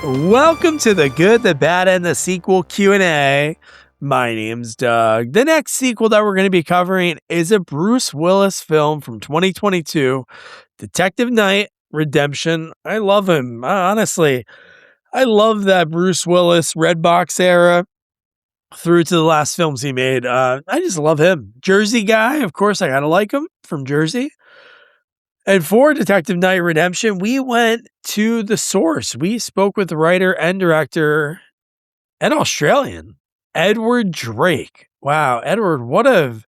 Welcome to the Good, the Bad, and the Sequel Q&A. My name's Doug. The next sequel that we're going to be covering is a Bruce Willis film from 2022, Detective Night Redemption. I love him. Honestly, I love that Bruce Willis Red Box era through to the last films he made. I just love him. Jersey guy, of course, I gotta like him from Jersey. And for Detective Night Redemption, we went to the source. We spoke with the writer and director and Australian, Edward Drake. Wow, Edward, what a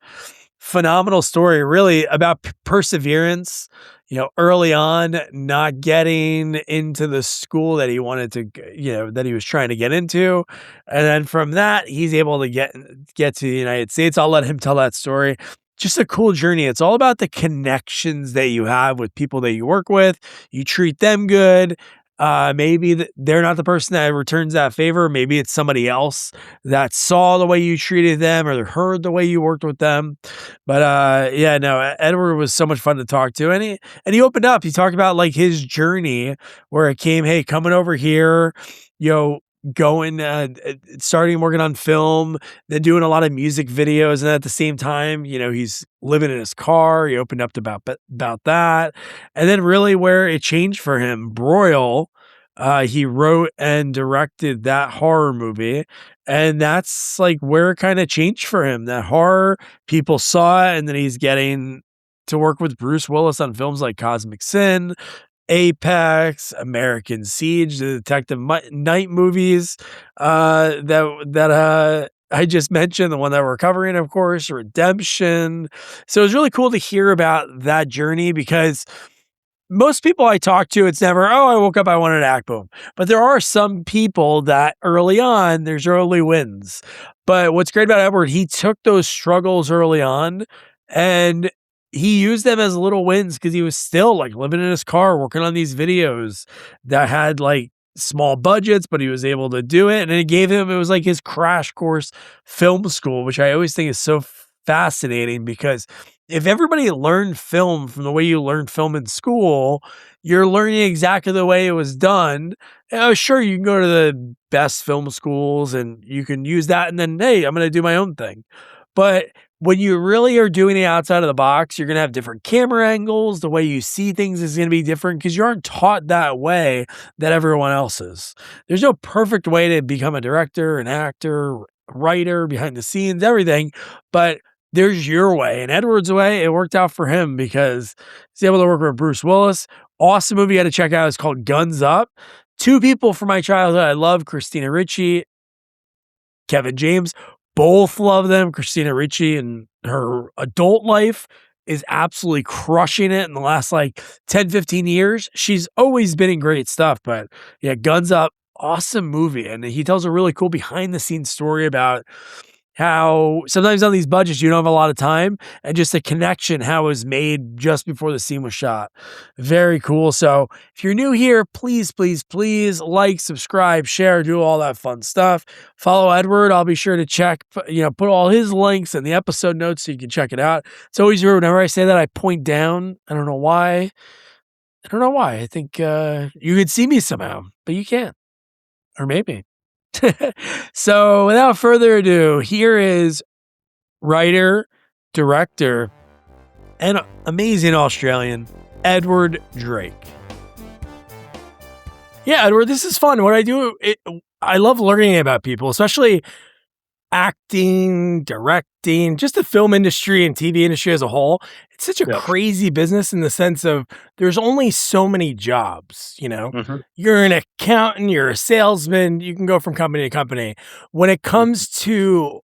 phenomenal story, really, about perseverance. Early on, not getting into the school that he wanted to, that he was trying to get into. And then from that, he's able to get to the United States. I'll let him tell that story. Just a cool journey. It's all about the connections that you have with people that you work with. You treat them good. Maybe they're not the person that returns that favor. Maybe it's somebody else that saw the way you treated them or heard the way you worked with them. But Edward was so much fun to talk to, and he opened up. He talked about like his journey where it came, hey, coming over here, going starting working on film, then doing a lot of music videos, and at the same time, he's living in his car. He opened up about that, and then really where it changed for him, Broil. He wrote and directed that horror movie, and that's like where it kind of changed for him. That horror, people saw it, and then he's getting to work with Bruce Willis on films like Cosmic Sin, Apex, American Siege, the Detective Night movies that I just mentioned, the one that we're covering, of course, Redemption. So it was really cool to hear about that journey, because most people I talk to, it's never, oh, I woke up, I wanted to act, boom. But there are some people that early on, there's early wins. But what's great about Edward, he took those struggles early on and he used them as little wins, because he was still like living in his car, working on these videos that had like small budgets, but he was able to do it. And it was like his crash course film school, which I always think is so fascinating, because if everybody learned film from the way you learned film in school, you're learning exactly the way it was done. Sure, you can go to the best film schools and you can use that, and then, hey, I'm going to do my own thing. But when you really are doing it outside of the box, you're going to have different camera angles. The way you see things is going to be different, because you aren't taught that way that everyone else is. There's no perfect way to become a director, an actor, writer, behind the scenes, everything. But there's your way. And Edward's way, it worked out for him because he's able to work with Bruce Willis. Awesome movie you got to check out. It's called Guns Up. Two people from my childhood I love, Christina Ricci, Kevin James. Both love them. Christina Ricci in her adult life is absolutely crushing it in the last like 10, 15 years. She's always been in great stuff, but yeah, Guns Up, awesome movie. And he tells a really cool behind the scenes story about how sometimes on these budgets, you don't have a lot of time, and just the connection, how it was made just before the scene was shot. Very cool. So if you're new here, please, please, please like, subscribe, share, do all that fun stuff. Follow Edward. I'll be sure to check, put all his links in the episode notes so you can check it out. It's always weird. Whenever I say that, I point down. I don't know why. I think you could see me somehow, but you can't. Or maybe. So without further ado, here is writer, director, and amazing Australian, Edward Drake. Yeah, Edward, this is fun. What I do, I love learning about people, especially acting, directing, just the film industry and TV industry as a whole. It's such a crazy business in the sense of there's only so many jobs, Mm-hmm. You're an accountant, you're a salesman, you can go from company to company. When it comes to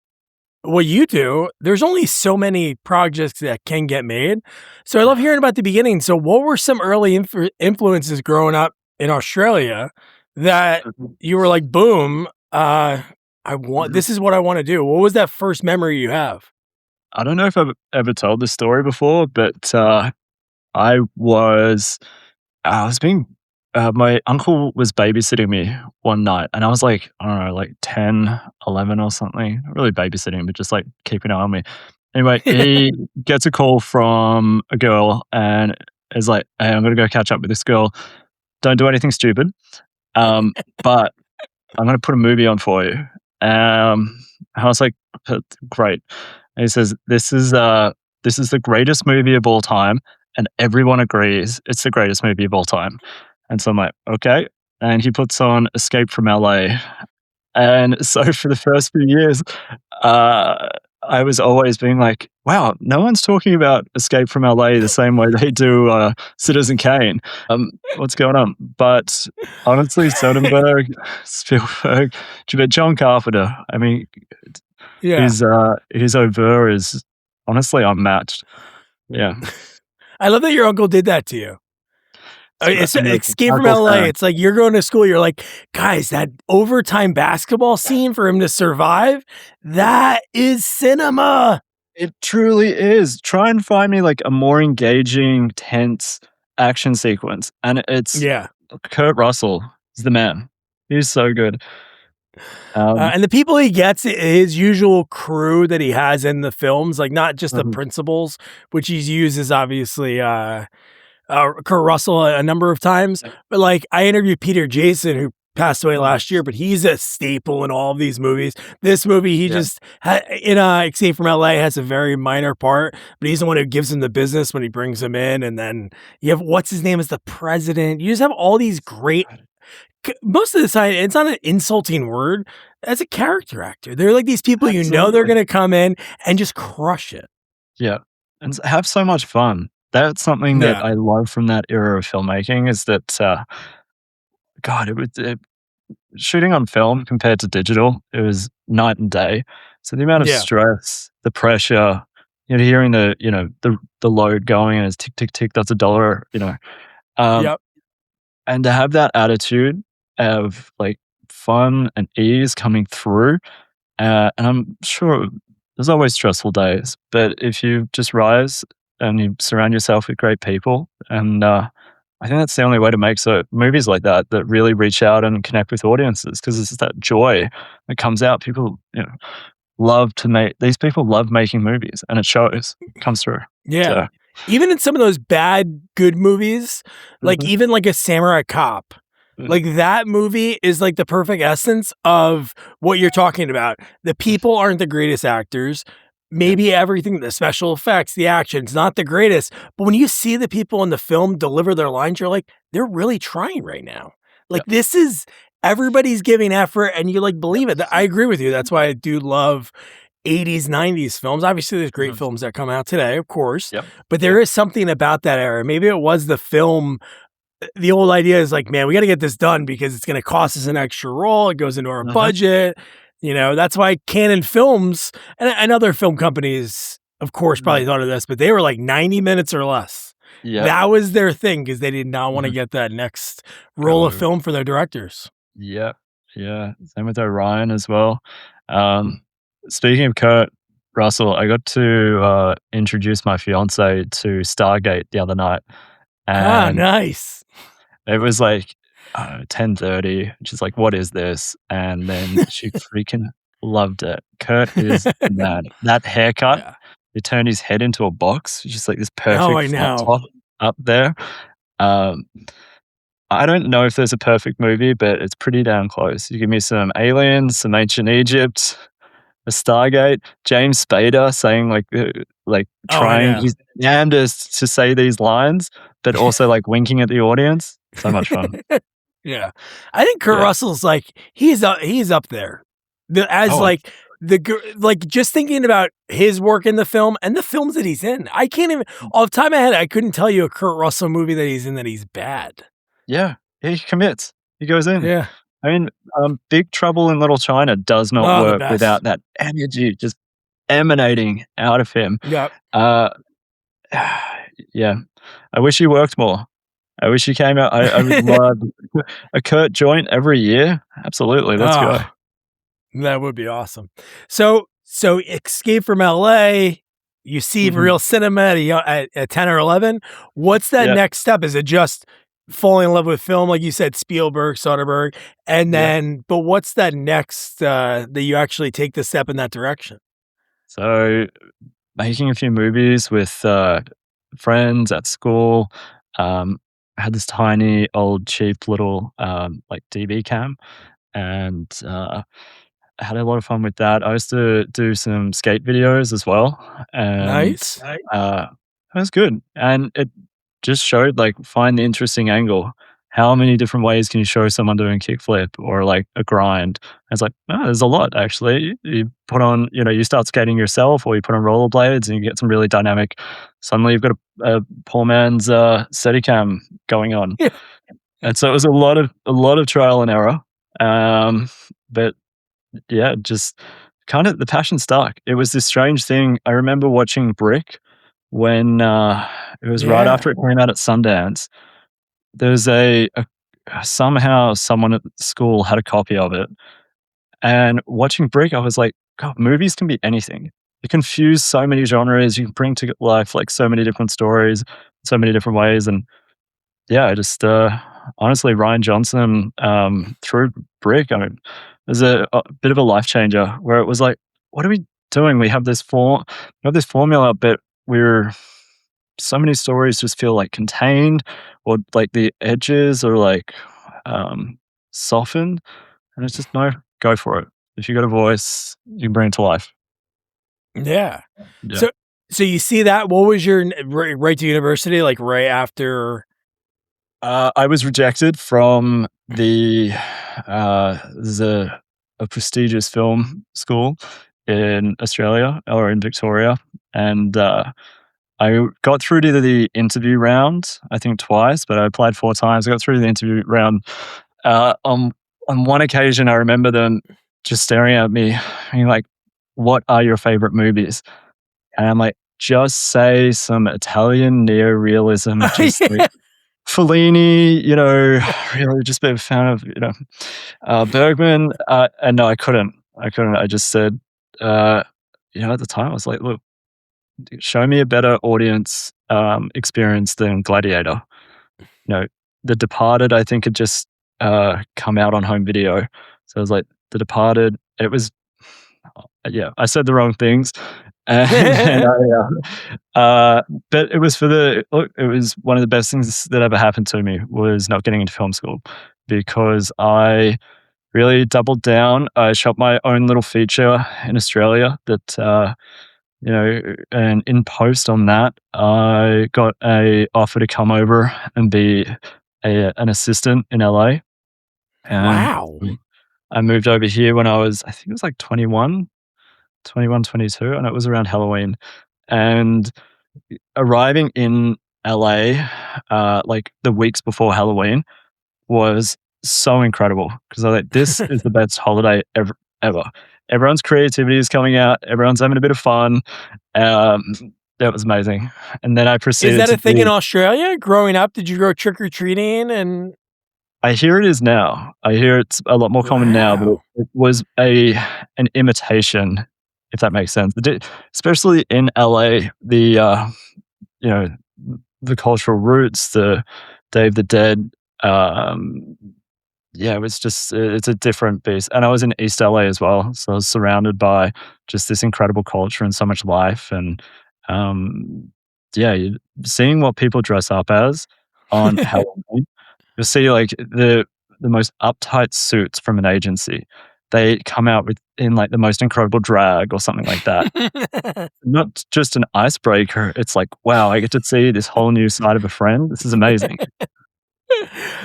what you do, there's only so many projects that can get made. So I love hearing about the beginning. So what were some early influences growing up in Australia that you were like, boom, this is what I want to do? What was that first memory you have? I don't know if I've ever told this story before, but I was being, my uncle was babysitting me one night, and I was like, I don't know, like 10, 11 or something. Not really babysitting, but just like keeping an eye on me. Anyway, he gets a call from a girl and is like, hey, I'm going to go catch up with this girl. Don't do anything stupid. But I'm gonna put a movie on for you." I was like, Great." And he says, this is the greatest movie of all time, and everyone agrees it's the greatest movie of all time." And so I'm like, "Okay." And he puts on Escape from LA. And so for the first few years, uh, I was always being like, "Wow, no one's talking about Escape from LA the same way they do Citizen Kane. What's going on?" But honestly, Soderbergh, Spielberg, John Carpenter. I mean, Yeah. his oeuvre is honestly unmatched. Yeah, I love that your uncle did that to you. It's I'm a Escape from hardcore LA. fan. It's like you're going to school. You're like, guys, that overtime basketball scene for him to survive, that is cinema. It truly is. Try and find me like a more engaging, tense action sequence, and it's Yeah. Kurt Russell is the man. He's so good. Um, And the people he gets, his usual crew that he has in the films, like not just the mhm, principals, which he's used as obviously Kurt Russell a number of times. yep, But like I interviewed Peter Jason, who passed away mhm, last year, but he's a staple in all of these movies. This movie, he yeah, just in Escape from LA has a very minor part, but he's the one who gives him the business when he brings him in. And then you have what's his name as the president. You just have all these great. Most of the time, it's not an insulting word. As a character actor, they're like these people you know they're absolutely. going to come in and just crush it. Yeah, and have so much fun. That's something that Yeah, I love from that era of filmmaking is that, God, shooting on film compared to digital, it was night and day. So the amount of yeah, stress, the pressure, hearing the load going and it's tick, tick, tick, that's $1, um, yep, and to have that attitude of, like, fun and ease coming through, and I'm sure there's always stressful days, but if you just rise and you surround yourself with great people, and, I think that's the only way to make movies like that that really reach out and connect with audiences because it's just that joy that comes out. People, love to make these people love making movies, and it shows, comes through. yeah. So, Even in some of those bad good movies, like mhm, even like a Samurai Cop, mm, like that movie is like the perfect essence of what you're talking about. The people aren't the greatest actors. yeah, Maybe everything, the special effects, the action's not the greatest. But when you see the people in the film deliver their lines, you're like, they're really trying right now. yeah, Like this is everybody's giving effort and you like yeah, believe it. I agree with you. That's why I do love 80s, 90s films. Obviously, there's great mhm, films that come out today, of course, yep, but there yep, is something about that era. Maybe it was the film. The old idea is like, man, we got to get this done because it's going to cost us an extra role. It goes into our uh-huh, budget. That's why Canon Films and other film companies, of course, mhm, probably thought of this, but they were like 90 minutes or less. yep, That was their thing because they did not want to mhm, get that next roll of go, film for their directors. yep, yeah, same with Orion as well. Um, Speaking of Kurt Russell, I got to, introduce my fiancée to Stargate the other night, Ah, and nice. it was like, 10:30, she's like, "What is this?" And then she freaking loved it. Kurt is the man. That haircut, Yeah. he turned his head into a box, just like this Oh, perfect I flat know. top up there. Um, I don't know if there's a perfect movie, but it's pretty damn close. You give me some aliens, some ancient Egypt, a Stargate, James Spader saying like Oh, I trying know. his damnedest to say these lines, but also like winking at the audience. So much fun. Yeah. I think Kurt Yeah. Russell's like he's up there. As Oh, I'm like like just thinking about his work in the film and the films that he's in. I can't even off the top of my head, I couldn't tell you a Kurt Russell movie that he's in that he's bad. yeah, he commits. He goes in. Yeah. I mean, Big Trouble in Little China does not Oh, the work best. without that energy just emanating out of him. Yep. Uh, yeah, I wish he worked more. I wish he came out. I would love a Kurt joint every year. Absolutely, let's go. Oh, that would be awesome. So Escape from LA, you see Mhm. real cinema at 10 or 11. What's that Yeah, next step? Is it just falling in love with film, like you said, Spielberg, Soderbergh, and yeah. then but what's that next that you actually take the step in that direction? So making a few movies with friends at school. Um, I had this tiny, old, cheap little, like, DV cam, and, I had a lot of fun with that. I used to do some skate videos as well, and, Nice. it was good, and it just showed, like, find the interesting angle. How many different ways can you show someone doing a kickflip or, like, a grind? And it's like, "Oh, there's a lot, actually." You put on you start skating yourself or you put on rollerblades and you get some really dynamic suddenly you've got a poor man's, Steadicam going on. And so it was a lot of trial and error, but yeah, just kinda the passion stuck. It was this strange thing. I remember watching Brick when, it was right Yeah. after it came out at Sundance. There's a somehow someone at school had a copy of it, and watching Brick, I was like, "God, movies can be anything. You can fuse so many genres, you can bring to life, like, so many different stories, so many different ways," and yeah, I just, honestly, Ryan Johnson, through Brick, I mean, was a bit of a life changer where it was like, "What are we doing? We have this formula, but we're so many stories just feel, like, contained or, like, the edges are, like, um, softened," and it's just, "No, go for it. If you got a voice, you can bring it to life." Yeah. Yeah. So so you see that, what was your right to university, like, right after? I was rejected from there's a prestigious film school in Australia or in Victoria, and, I got through to the interview round, I think twice, but I applied 4 times. I got through to the interview round. Uh, on on one occasion, I remember them just staring at me, being like, "What are your favorite movies?" And I'm like, "Just say some Italian neo-realism, just like Fellini, really just a bit of a fan of, Bergman." And no, I couldn't. I couldn't. I just said, uh, at the time, I was like, "Look, show me a better audience, experience than Gladiator." You know, The Departed, I think, had just, come out on home video. So I was like, The Departed, it was yeah, I said the wrong things, and but it was it was one of the best things that ever happened to me was not getting into film school because I really doubled down. I shot my own little feature in Australia that, and in post on that, I got a offer to come over and be an assistant in LA, and Wow. I moved over here when I think it was like 21, 22, and it was around Halloween. And arriving in LA, like the weeks before Halloween was so incredible because I was like, this is the best holiday ever. Everyone's creativity is coming out. Everyone's having a bit of fun. Um, that was amazing. And then I Is proceeded that to a thing in do. Australia? Growing up, did you go trick-or-treating and I hear it is now. I hear it's a lot more common now, but wow. it was an imitation, if that makes sense. Especially in LA, you know, the cultural roots, the Day of the Dead, um, yeah, it was just it's a different beast. And I was in East LA as well, so I was surrounded by just this incredible culture and so much life. And yeah, seeing what people dress up as on Halloween, you'll see like the most uptight suits from an agency. They come out in like the most incredible drag or something like that. Not just an icebreaker. It's like, wow, I get to see this whole new side of a friend. This is amazing.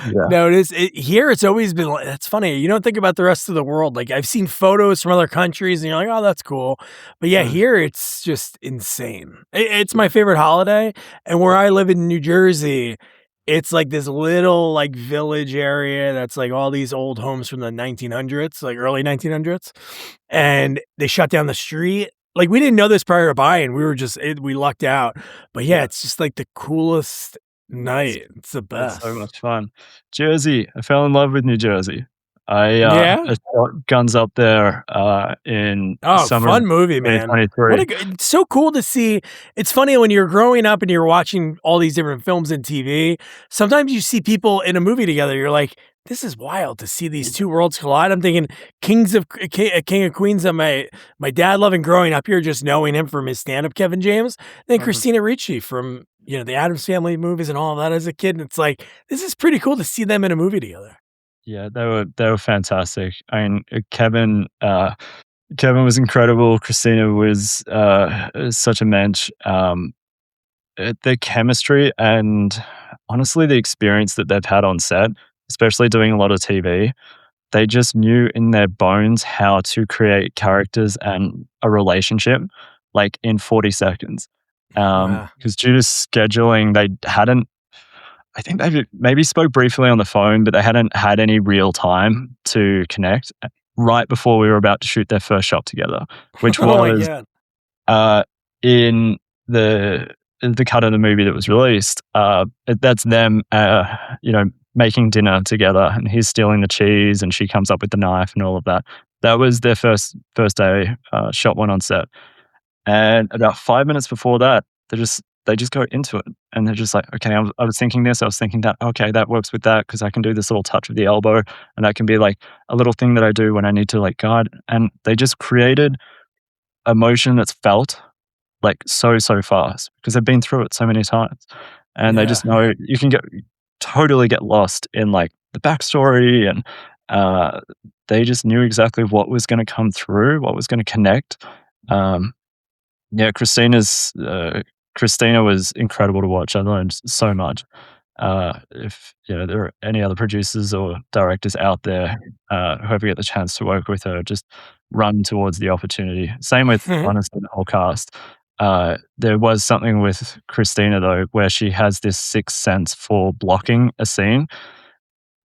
Yeah. No, here it's always been like that's funny, you don't think about the rest of the world, like, I've seen photos from other countries and you're like, "Oh, that's cool." But yeah, Mm. here it's just insane. It's my favorite holiday, and where I live in New Jersey, it's like this little, like, village area that's, like, all these old homes from the 1900s, like, early 1900s, and they shut down the street. Like, we didn't know this prior to buying, we were just we lucked out. But yeah, Yeah. it's just, like, the coolest night, it's the It's so best. much fun. Jersey, I fell in love with New Jersey. Yeah? I shot Guns Up there, in Oh, summer of fun movie, man. What 2023. a g it's so cool to see. It's funny when you're growing up and you're watching all these different films and TV, sometimes you see people in a movie together, you're like, "This is wild to see these 2 worlds collide." I'm thinking King of Queens that my dad loving growing up here, just knowing him from his stand-up, Kevin James, then Mhm. Christina Ricci from the Addams Family movies and all of that as a kid, and it's like, this is pretty cool to see them in a movie together. Yeah, they were fantastic. I mean, Kevin was incredible. Christina was such a mensch. Their chemistry and honestly the experience that they've had on set, especially doing a lot of TV, they just knew in their bones how to create characters and a relationship like in 40 seconds. Wow. Because due to scheduling, they hadn't, I think they maybe spoke briefly on the phone, but they hadn't had any real time to connect right before we were about to shoot their first shot together, which Oh my was god. uh, in the cut of the movie that was released. That's them, making dinner together, and he's stealing the cheese, and she comes up with the knife and all of that. That was their first day. Shot one on set, and about 5 minutes before that, they just go into it, and they're just like, okay, I was thinking this, I was thinking that. Okay, that works with that because I can do this little touch with the elbow, and that can be like a little thing that I do when I need to like guide. And they just created emotion that's felt like so fast because they've been through it so many times, and they Yeah. just know you can totally get lost in like the backstory, and uh, they just knew exactly what was going to come through, what was going to connect. Um, yeah, Christina was incredible to watch. I learned so much. If there are any other producers or directors out there who ever get the chance to work with her, just run towards the opportunity. Same with honestly the whole cast. There was something with Christina though, where she has this sixth sense for blocking a scene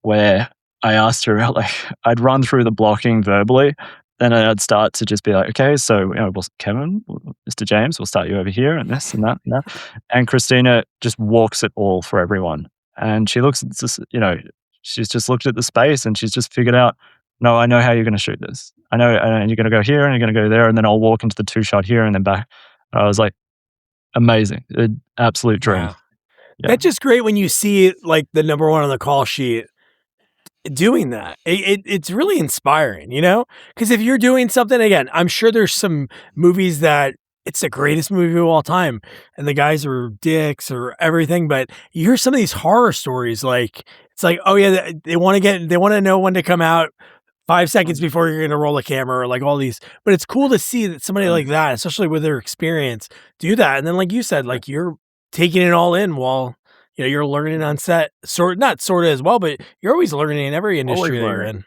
where I asked her about like I'd run through the blocking verbally, then I'd start to just be like, okay, so Kevin, Mr. James, we'll start you over here, and this and that and that. And Christina just walks it all for everyone, and she looks at this, she's just looked at the space and she's just figured out, no, I know how you're going to shoot this. I know, and you're going to go here and you're going to go there, and then I'll walk into the two shot here and then back. And I was like, amazing, an absolute dream. Wow. Yeah. That's just great when you see, like, the number one on the call sheet doing that. It's really inspiring, because if you're doing something again, I'm sure there's some movies that it's the greatest movie of all time, and the guys are dicks or everything, but you hear some of these horror stories, like, it's like, oh, yeah, they wanna know when to come out 5 seconds before you're gonna roll a camera or, like, all these but it's cool to see that somebody like that, especially with their experience, do that, and then like you said, like, you're taking it all in while, you're learning on set, not sorta as well, but you're always learning in every Always industry that you're learning. in.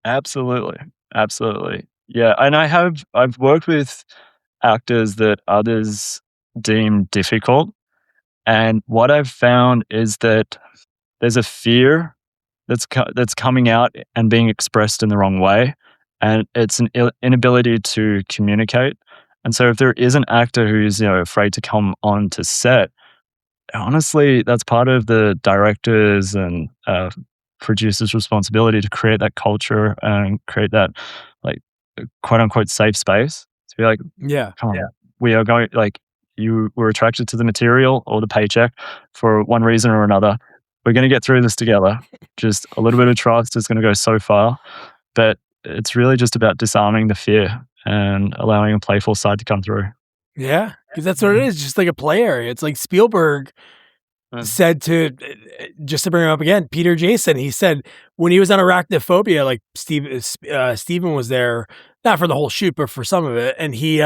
Absolutely. Absolutely. Yeah, and I've worked with actors that others deem difficult, and what I've found is that there's a fear that's coming out and being expressed in the wrong way, and it's an inability to communicate. And so if there is an actor who's, afraid to come on to set, honestly, that's part of the directors and producers' responsibility to create that culture and create that, like, quote unquote safe space to be like, Yeah. come on, we are going, like, you were attracted to the material or the paycheck for one reason or another. We're going to get through this together. Just a little bit of trust is going to go so far. But it's really just about disarming the fear and allowing a playful side to come through. Yeah, because that's what it is, just like a play area. It's like Spielberg Mm. said to just to bring him up again, Peter Jason, he said when he was on Arachnophobia, like Steven was there, not for the whole shoot, but for some of it, and he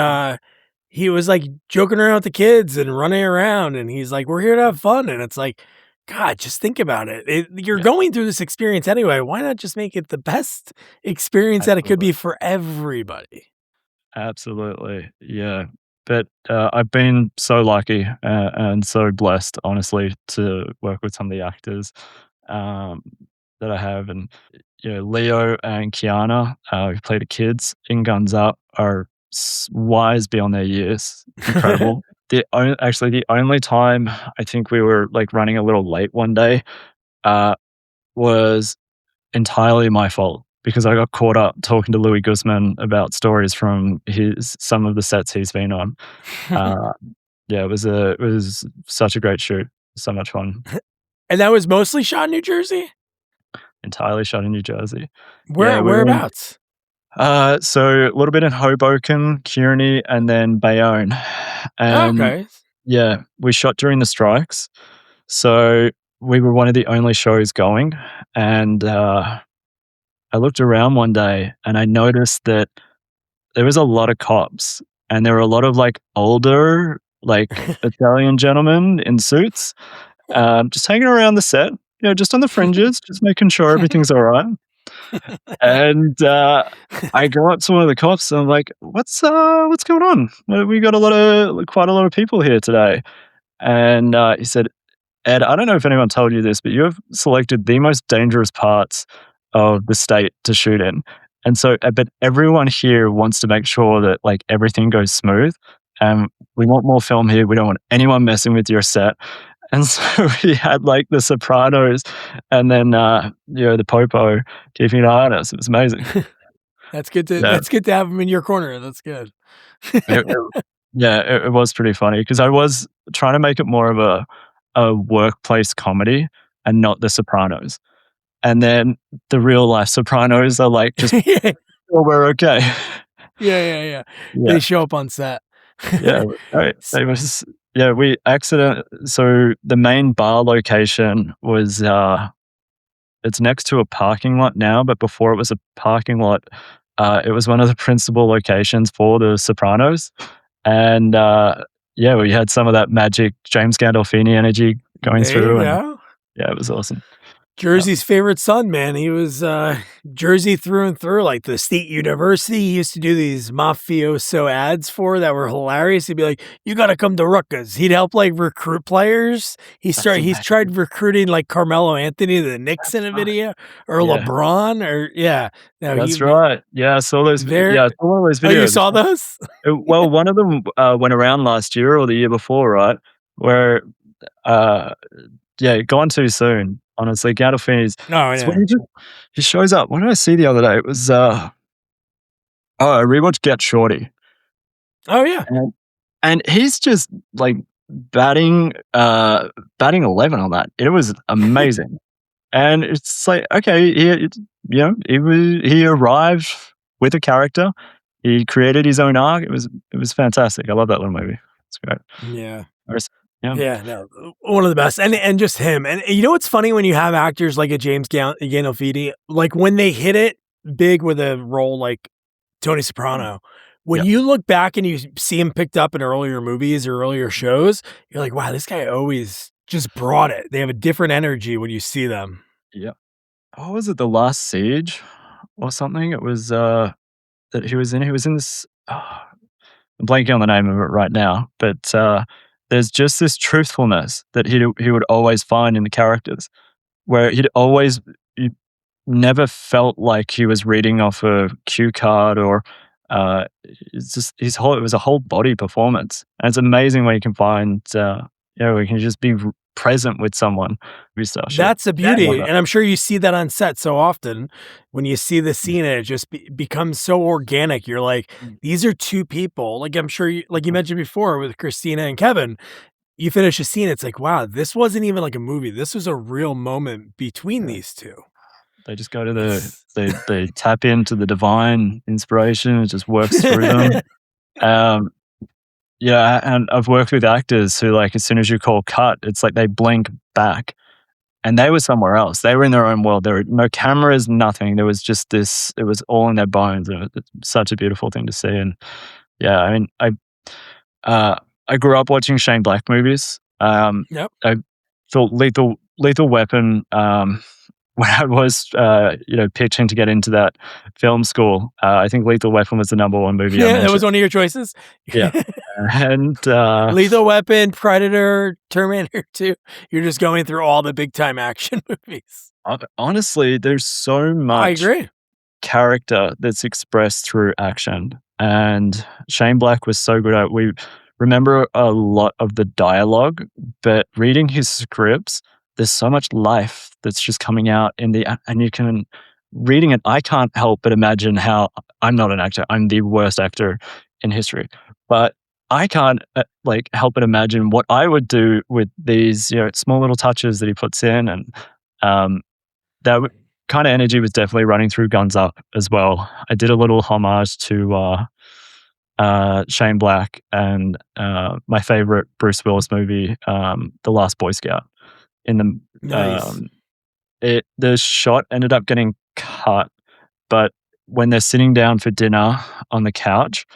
was like joking around with the kids and running around, and he's like, "We're here to have fun," and it's like, God, just think about it. You're Yeah, going through this experience anyway. Why not just make it the best experience that it could absolutely. be for everybody? Absolutely. Yeah. But I've been so lucky and so blessed, honestly, to work with some of the actors um, that I have. And, Leo and Kiana, who play the kids in Guns Up, are wise beyond their years. Incredible. Actually, the only time I think we were like running a little late one day uh, was entirely my fault because I got caught up talking to Louis Guzman about stories from some of the sets he's been on. Uh, yeah, it was such a great shoot, so much fun. And that was mostly shot in New Jersey? Entirely shot in New Jersey. Yeah, Where we were in whereabouts? so a little bit in Hoboken, Kearney, and then Bayonne. Oh, And okay. Yeah, we shot during the strikes, so we were one of the only shows going, and, I looked around one day and I noticed that there was a lot of cops, and there were a lot of, like, older, like, Italian gentlemen in suits, just hanging around the set, just on the fringes, just making sure everything's alright. And, I go up to one of the cops and I'm like, what's going on? We got quite a lot of people here today." And, he said, "Ed, I don't know if anyone told you this, but you have selected the most dangerous parts of the state to shoot in. And so, but everyone here wants to make sure that like everything goes smooth. And we want more film here. We don't want anyone messing with your set." And so we had like The Sopranos and then, the Popo keeping an eye on us. It was amazing. Yeah. That's good to have him in your corner. That's good. It, it, yeah, it was pretty funny because I was trying to make it more of a workplace comedy and not The Sopranos. And then the real life Sopranos are like, just, Yeah, "Oh, we're okay." yeah. Yeah, They show up on set. yeah, right. S They was yeah, we accident so the main bar location was, it's next to a parking lot now, but before it was a parking lot, it was one of the principal locations for The Sopranos. And, yeah, we had some of that magic James Gandolfini energy going There you through, and go. yeah, it was awesome. Yeah. Jersey's favorite son, man. He was, Jersey through and through, like the State University, he used to do these mafioso ads for that were hilarious. He'd be like, "You gotta come to Rutgers." He'd help, like, recruit players. That's He's amazing. tried recruiting, like, Carmelo Anthony to the Knicks That's in a right. video, or Yeah. LeBron, or yeah. No, That's right. Yeah, I saw those they're I saw one of those oh, you videos. saw those? Well, one of them, went around last year or the year before, right? Where, uh yeah, gone too soon, honestly. Gandolfini's Oh, it's when yeah. he shows up. What did I see the other day? It was, I rewatched Get Shorty, Oh, yeah. and he's just, like, batting 11 on that. It was amazing. And it's like, okay, he arrived with a character. He created his own arc. It was fantastic. I love that little movie. It's great. Yeah. I just yeah. Yeah, no, one of the best, and just him, and you know what's funny when you have actors like a Gandolfini, like when they hit it big with a role like Tony Mm. Soprano, when Yeah. you look back and you see him picked up in earlier movies or earlier shows, you're like, wow, this guy always just brought it. They have a different energy when you see them. Yeah. What was it? The Last Siege or something? It was, that he was in. He was in this. I'm blanking on the name of it right now, but there's just this truthfulness that he would always find in the characters, where you never felt like he was reading off a cue card or it's just it was a whole body performance, and it's amazing when you can find where you can just be present with someone. We start shit. That's the I love beauty, that. and I'm sure you see that on set so often when you see the scene and it just becomes so organic. You're like, Mm. these are two people. Like I'm sure you, like you mentioned before with Christina and Kevin, you finish a scene, it's like, wow, this wasn't even like a movie. This was a real moment between Yeah. these two. They just go to It's they tap into the divine inspiration. It just works through them. Um, yeah, and I've worked with actors who, like, as soon as you call cut, it's like they blink back, and they were somewhere else. They were in their own world. There were no cameras, nothing. There was just this. It was all in their bones. And it's such a beautiful thing to see. And yeah, I mean, uh, I grew up watching Shane Black movies. Yep. I thought Lethal Weapon. When I was, pitching to get into that film school, I think Lethal Weapon was the number one movie I Yeah, that was mentioned. one of your choices. Yeah, and Lethal Weapon, Predator, Terminator 2. You're just going through all the big time action movies. honestly, there's so I much agree. character that's expressed through action, and Shane Black was so good at it. We remember a lot of the dialogue, but reading his scripts, there's so much life that's just coming out and you can reading it, I can't help but imagine how I'm not an actor. I'm the worst actor in history. But I can't, help but imagine what I would do with these, small little touches that he puts in, and um, that kind of energy was definitely running through Guns Up as well. I did a little homage to Shane Black, and my favorite Bruce Willis movie, The Last Boy Scout. In the Nice. the shot ended up getting cut, but when they're sitting down for dinner on the couch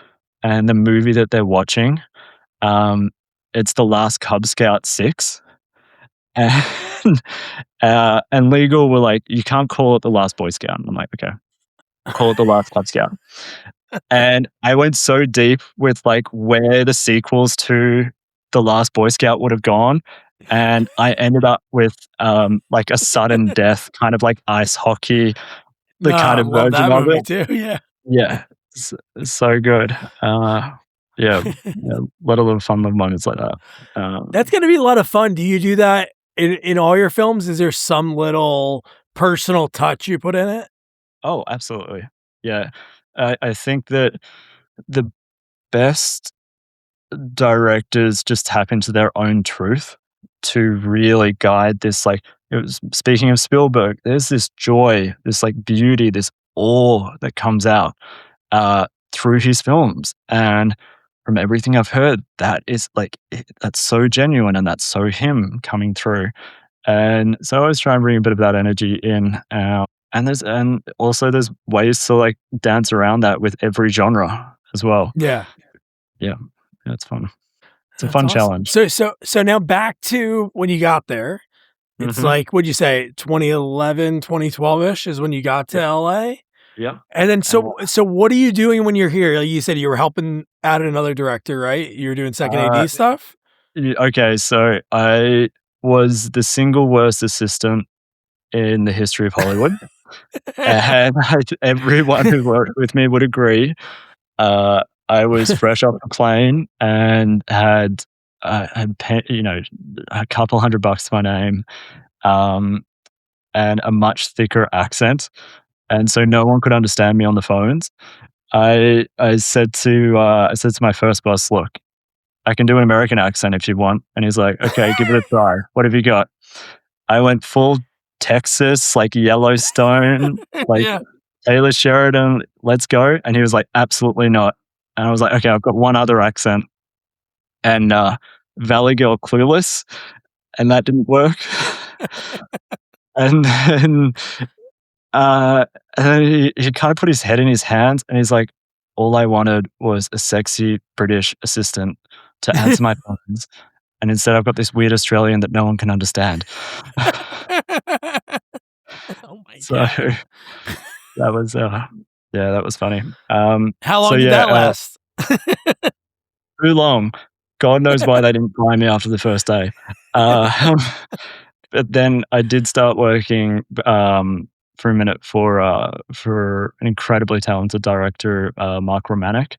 and the movie that they're watching, um, it's The Last Cub Scout 6, and, and legal were like, "You can't call it The Last Boy Scout." And I'm like, "Okay, we'll call it The Last Cub Scout." And I went so deep with, like, where the sequels to The Last Boy Scout would have gone, and I ended up with, like, a sudden death, kind of like ice hockey, the kind Nah, of love version that of movie it. too. Yeah. Yeah, so good. Yeah, yeah, a lot of little fun little moments like that. That's Um gonna be a lot of fun. Do you do that in all your films? Is there some little personal touch you put in it? Oh, absolutely. Yeah. I think that the best directors just tap into their own truth to really guide this, like, it was speaking of Spielberg, there's this joy, this, like, beauty, this awe that comes out, through his films, and from everything I've heard, that is, like, that's so genuine and that's so him coming through, and so I always try and bring a bit of that energy in, and also there's ways to, like, dance around that with every genre as well. Yeah. Yeah. Yeah, it's fun. It's a That's fun awesome. challenge. So now back to when you got there. It's Mhm. like, what'd you say, 2011, 2012-ish is when you got to Yep, LA? yep. And then Uh, so what are you doing when you're here? Like you said you were helping out another director, right? You were doing second uh, AD stuff? okay, so I was the single worst assistant in the history of Hollywood, and everyone who worked with me would agree. I was fresh off a plane and had a couple $100 to my name, um, and a much thicker accent, and so no one could understand me on the phones. I said to my first boss, "Look, I can do an American accent if you want." And he's like, "Okay, give it a try. What have you got?" I went full Texas, like Yellowstone, like Yeah. Taylor Sheridan, let's go. And he was like, "Absolutely not." And I was like, "Okay, I've got one other accent." And Valley Girl Clueless, and that didn't work. And then Uh, and then he kind of put his head in his hands, and he's like, "All I wanted was a sexy British assistant to answer my phones, and instead I've got this weird Australian that no one can understand." Oh my So god. that was, yeah, that was funny. How So long did yeah, that last? too long. God knows why they didn't fire me after the first day. Uh, but then I did start working, for a minute for an incredibly talented director, Mark Romanek,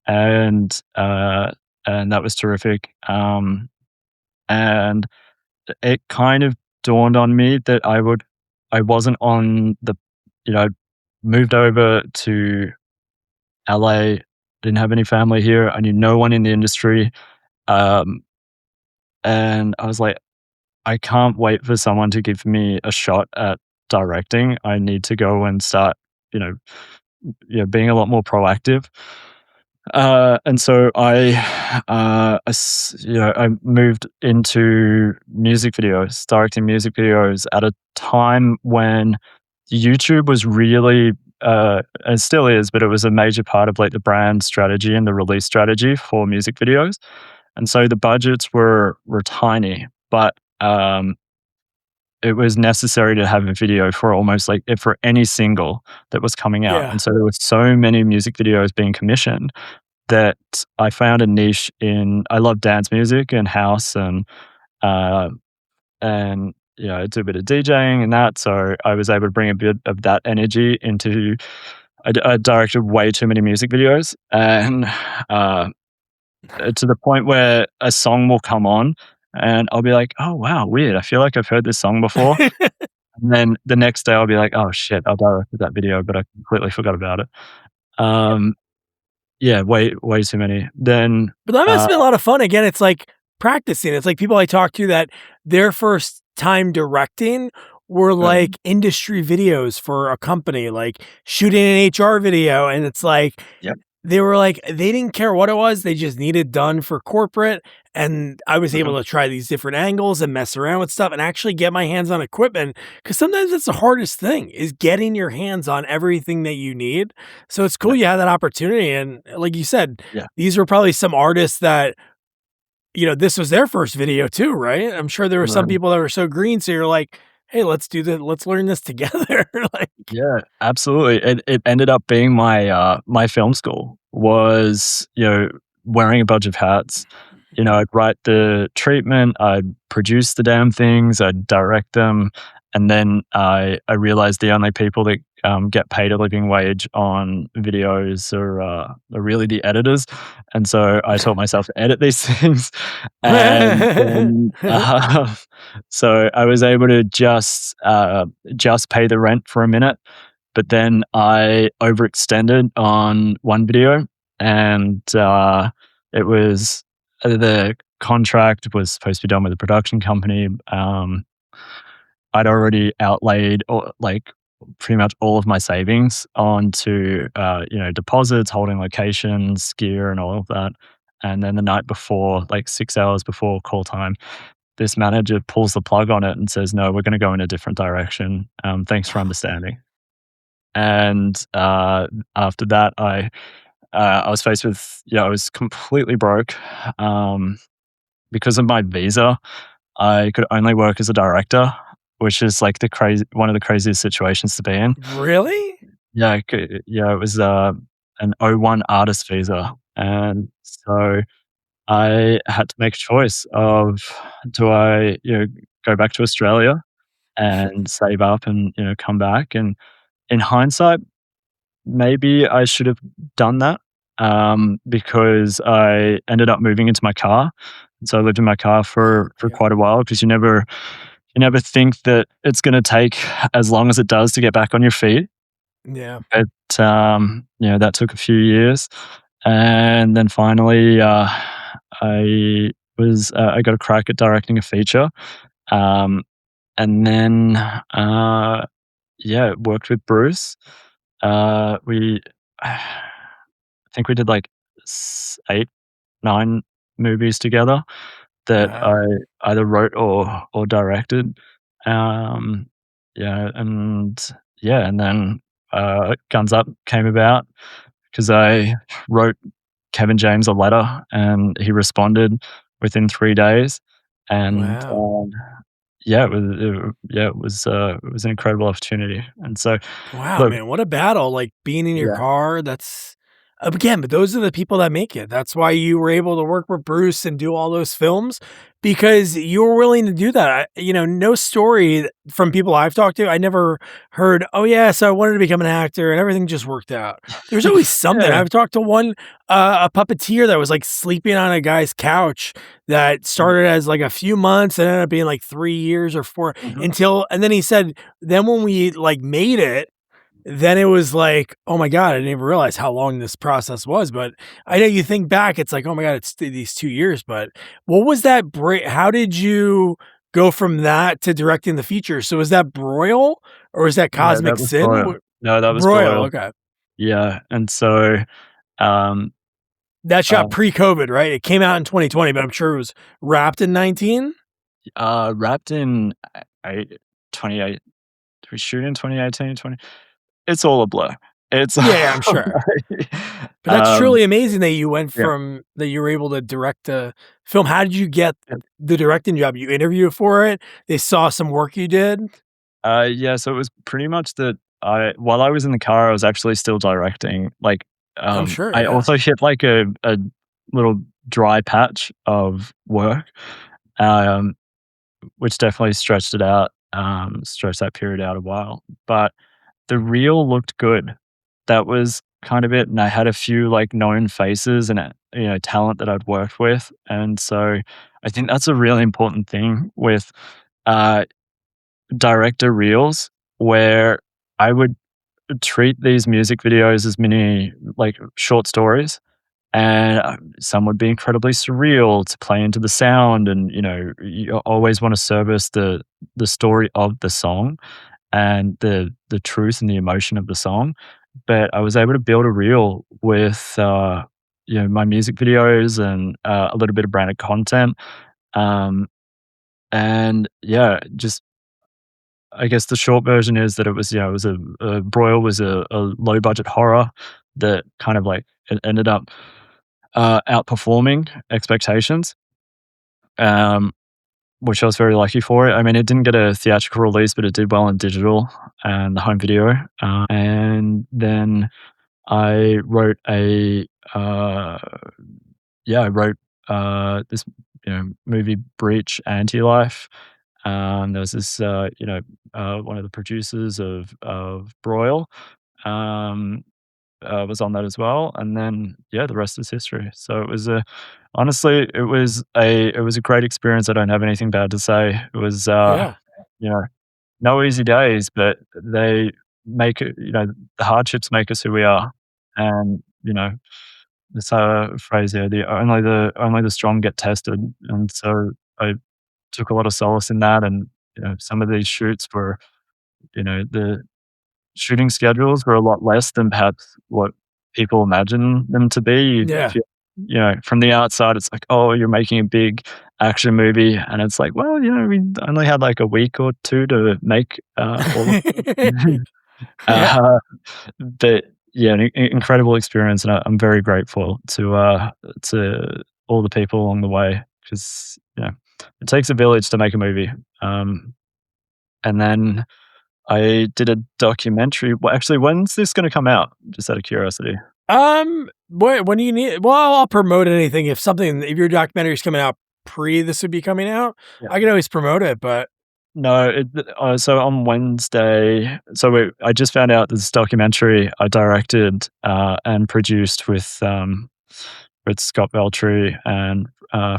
and and that was terrific. And it kind of dawned on me that I wasn't on the, I'd moved over to LA, didn't have any family here. I knew no one in the industry, um, and I was like, I can't wait for someone to give me a shot at directing. I need to go and start, you know, being a lot more proactive. And so I moved into music videos, directing music videos at a time when YouTube was really, and still is, but it was a major part of like the brand strategy and the release strategy for music videos. And so the budgets were tiny, but it was necessary to have a video for almost like for any single that was coming out. Yeah. And so there were so many music videos being commissioned that I found a niche in. I love dance music and house uh, and I do a bit of DJing and that. So I was able to bring a bit of that energy into. I directed way too many music videos, and uh, to the point where a song will come on, and I'll be like, "Oh wow, weird. I feel like I've heard this song before." And then the next day, I'll be like, "Oh shit, I directed that video, but I completely forgot about it." Um, yeah, way too many. Then, But that must uh, have been a lot of fun. Again, it's like practicing. It's like people I talk to that their first time directing were um, like industry videos for a company, like shooting an HR video. And it's like, yep, they were like, they didn't care what it was, they just needed done for corporate, and I was Mhm. able to try these different angles and mess around with stuff and actually get my hands on equipment. Because sometimes that's the hardest thing, is getting your hands on everything that you need. So it's Yeah, cool you had that opportunity, and like you said, yeah, these were probably some artists that, this was their first video too, right? I'm sure there were some right. people that were so green, so you're like, "Hey, let's learn this together." Like, Yeah, absolutely. It ended up being my film school was, wearing a bunch of hats. I'd write the treatment, I'd produce the damn things, I'd direct them, and then I realized the only people that, get paid a living wage on videos are really the editors, and so I taught myself to edit these things, and then, so I was able to just pay the rent for a minute, but then I overextended on one video, and it was the contract was supposed to be done with a production company. I'd already outlaid pretty much all of my savings onto deposits, holding locations, gear, and all of that. And then the night before, like 6 hours before call time, this manager pulls the plug on it and says, "No, we're going to go in a different direction. Thanks for understanding." And after that, I was faced with I was completely broke because of my visa. I could only work as a director, which is like the crazy one of the craziest situations to be in. really? Yeah, yeah, it was an O1 artist visa, and so I had to make a choice of do I go back to Australia and save up and come back. And in hindsight, maybe I should have done that, because I ended up moving into my car, and so I lived in my car for Yeah. quite a while because you never think that it's gonna take as long as it does to get back on your feet. Yeah. But, that took a few years, and then finally, I got a crack at directing a feature, um, and then, worked with Bruce. We I think we did, like, 8, 9 movies together that I Wow. either wrote or directed. Um, and and then, Guns Up came about because I wrote Kevin James a letter, and he responded within 3 days, and, Wow. it was an incredible opportunity, and so, Wow, look. man, what a battle, like, being in your Yeah. car, that's again, but those are the people that make it. That's why you were able to work with Bruce and do all those films because you were willing to do that. No story from people I've talked to, I never heard, "Oh, yeah, so I wanted to become an actor and everything just worked out." There's always something. Yeah. I've talked to one, a puppeteer that was, like, sleeping on a guy's couch that Mhm, started as, like, a few months and ended up being, like, 3 years or 4 mhm. until and then he said, "Then when we, like, made it, then it was like, oh my god, I didn't even realize how long this process was." But I know you think back, it's like, oh my god, it's these 2 years, but what was that break? How did you go from that to directing the feature? So was that Broil or was that Yeah, that Cosmic was Sin? Boyle. No, that was Broil, Boyle. okay. Yeah, and so, um, That uh, shot pre-COVID, right? It came out in 2020, but I'm sure it was wrapped in 19? wrapped in, 28 did we shoot in 2018, 20 it's all a blur. It's Yeah, I'm sure. But that's um, truly amazing that you went yeah, from that you were able to direct a film. How did you get yeah. the directing job? You interviewed for it? They saw some work you did? Yeah, so it was pretty much that while I was in the car, I was actually still directing, like, I'm sure, I yeah. also hit, like, a little dry patch of work, um, which definitely stretched that period out a while, but the reel looked good. That was kind of it, and I had a few, like, known faces and, talent that I'd worked with, and so I think that's a really important thing with, uh, director reels, where I would treat these music videos as mini, like, short stories, and, some would be incredibly surreal to play into the sound, and, you always wanna service the story of the song and the truth and the emotion of the song, but I was able to build a reel with, my music videos and, a little bit of branded content, um, and yeah, just I guess the short version is that it was a Broil was a low budget horror that kind of like it ended up, outperforming expectations, um, which I was very lucky for. I mean, it didn't get a theatrical release, but it did well in digital and the home video, and then I wrote uh I wrote, this, movie Breach Anti-Life. There was this, one of the producers of Broil, um, was on that as well, and then, yeah, the rest is history. So it was a honestly, it was a great experience. I don't have anything bad to say. It was, Yeah. you know, no easy days, but they make it the hardships make us who we are, and, this, phrase there, only the strong get tested, and so I took a lot of solace in that, and, some of these shoots were the shooting schedules were a lot less than perhaps what people imagine them to be. You Yeah. feel from the outside, it's like, "Oh, you're making a big action movie," and it's like, "Well, we only had, like, a week or 2 to make, all of it." Yeah. Uh, but, yeah, an incredible experience, and I'm very grateful to all the people along the way 'cause, it takes a village to make a movie, and then I did a documentary actually, when's this gonna come out? Just out of curiosity. When do you need well, I'll promote anything if your documentary is coming out pre this would be coming out, Yeah. I can always promote it, but No, so on Wednesday I just found out this documentary I directed, and produced with Scott Veltri and,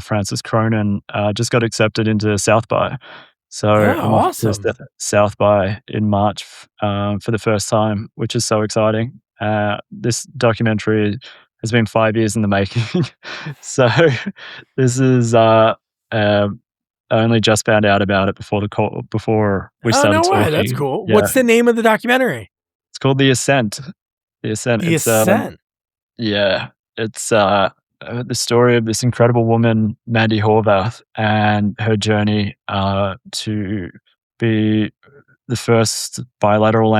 Francis Cronin, just got accepted into South by. So oh, I'm off to awesome. South by in March, for the first time, which is so exciting. This documentary has been 5 years in the making. So this is, I only just found out about it before we Oh, started no way, that's talking. cool. Yeah, What's the name of the documentary? it's called The Ascent. The Ascent. The Ascent. Yeah, it's, the story of this incredible woman, Mandy Horvath, and her journey, to be the first bilateral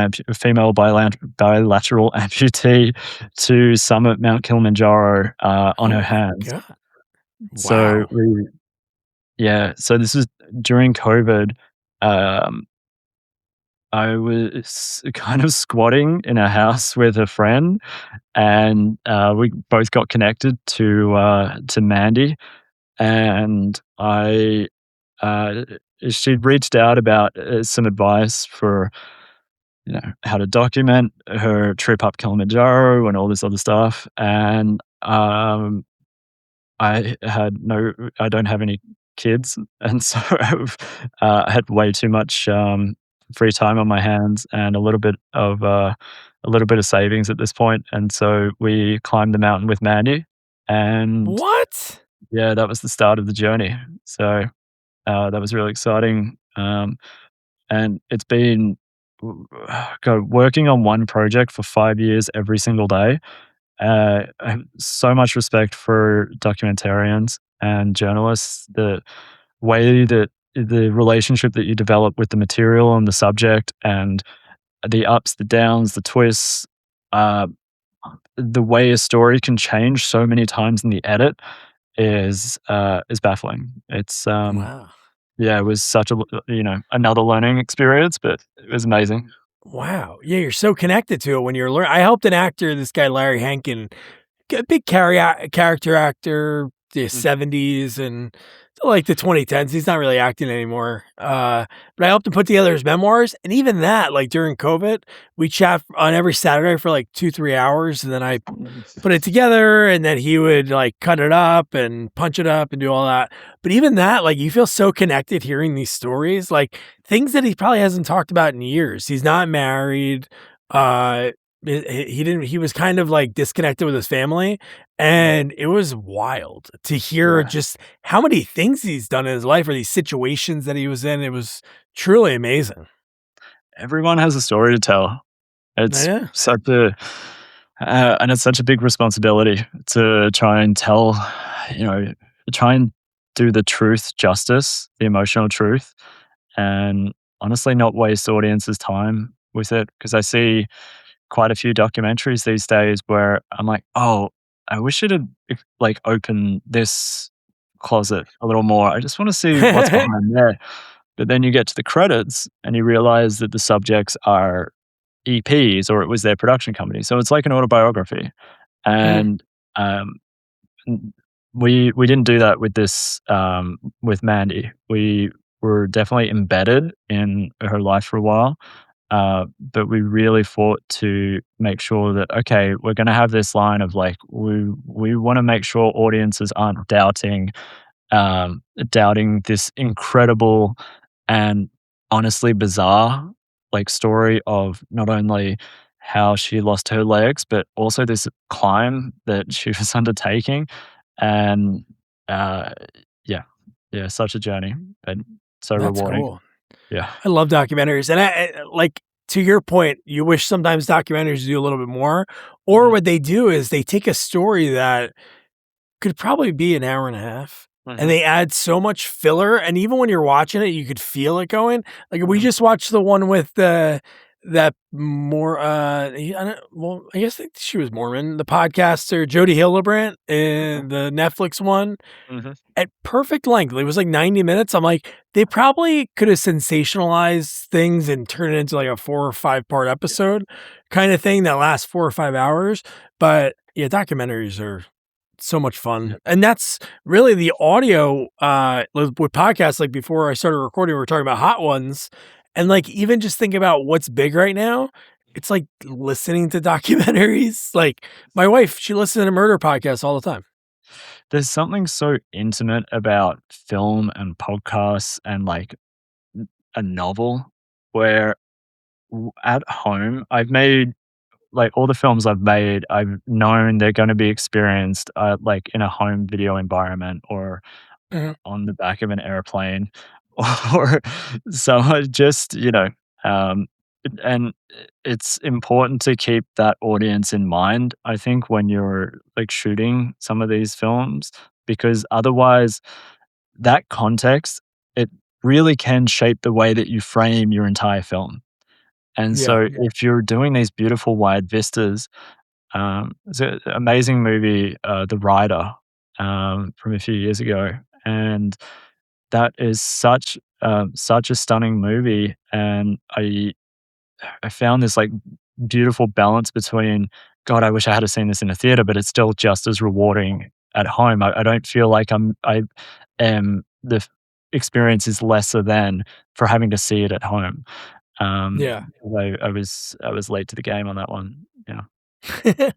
amputee to summit Mount Kilimanjaro, on Oh her my hands. god. So Wow. we Yeah, so this is during COVID. um, I was kind of squatting in a house with a friend, and, we both got connected to Mandy, and uh, she'd reached out about, some advice for, how to document her trip up Kilimanjaro and all this other stuff, and, I don't have any kids, and so I had way too much, free time on my hands and a little bit of savings at this point, and so we climbed the mountain with Mandy, and What? yeah, that was the start of the journey. So, that was really exciting, and it's been God, working on one project for 5 years every single day. I have so much respect for documentarians and journalists. The way that the relationship that you develop with the material and the subject, and the ups, the downs, the twists, uh, the way a story can change so many times in the edit is baffling. Wow. Yeah, it was such another learning experience, but it was amazing. Wow. Yeah, you're so connected to it when you're learning. I helped an actor, this guy Larry Hankin, a big character actor, the Mm. '70s and to, like, the 2010s. He's not really acting anymore, but I helped him put together his memoirs, and even that, like, during COVID, we chat on every Saturday for, like, 2, 3 hours, and then I put it together, and then he would, like, cut it up and punch it up and do all that. But even that, like, you feel so connected hearing these stories, like, things that he probably hasn't talked about in years. He's not married, uh, he didn't he was kind of, like, disconnected with his family, and it was wild to hear Yeah. just how many things he's done in his life or these situations that he was in. It was truly amazing. Everyone has a story to tell. It's Yeah. such a and it's such a big responsibility to try and tell, you know, try and do the truth justice, the emotional truth, and honestly not waste audiences' time with it. Because I see quite a few documentaries these days where I'm like, "Oh, I wish it had, like, opened this closet a little more. I just wanna see what's behind there." But then you get to the credits and you realize that the subjects are EPs or it was their production company. So it's like an autobiography. Mhm. And um, n- we didn't do that with this with Mandy. We were definitely embedded in her life for a while. But we really fought to make sure that okay, we're going to have this line of like we want to make sure audiences aren't doubting this incredible and honestly bizarre like story of not only how she lost her legs, but also this climb that she was undertaking. And uh, yeah, yeah, such a journey, but so That's rewarding. cool. Yeah. I love documentaries, and like, to your point, you wish sometimes documentaries do a little bit more, or Hmm. what they do is they take a story that could probably be an hour and a half, and Hmm. they add so much filler, and even when you're watching it, you could feel it going. Like, we Hmm. just watched the one with the that more, I don't well, I guess she was Mormon, the podcaster Jody Hildebrandt, Hmm. and the Netflix one Hmm. at perfect length. It was like 90 minutes. I'm like, they probably could have sensationalized things and turned it into like a 4 or 5-part episode kind of thing that lasts 4 or 5 hours. But yeah, documentaries are so much fun. And that's really the audio with podcasts. Like, before I started recording, we were talking about hot ones. And like, even just think about what's big right now. It's like listening to documentaries. Like, my wife, she listens to murder podcasts all the time. There's something so intimate about film and podcasts and like a novel where at home I've made like all the films I've made, I've known they're going to be experienced like in a home video environment or Mhm. on the back of an airplane or so I just, um, and it's important to keep that audience in mind, I think, when you're like shooting some of these films, because otherwise that context, it really can shape the way that you frame your entire film. And Yeah. so if you're doing these beautiful wide vistas, it's an amazing movie, The Rider, from a few years ago, and that is such a stunning movie, and I found this, like, beautiful balance between, "God, I wish I had seen this in a theater," but it's still just as rewarding at home. I don't feel like I am the experience is lesser than for having to see it at home. Um, Yeah. I was late to the game on that one. Yeah, yeah.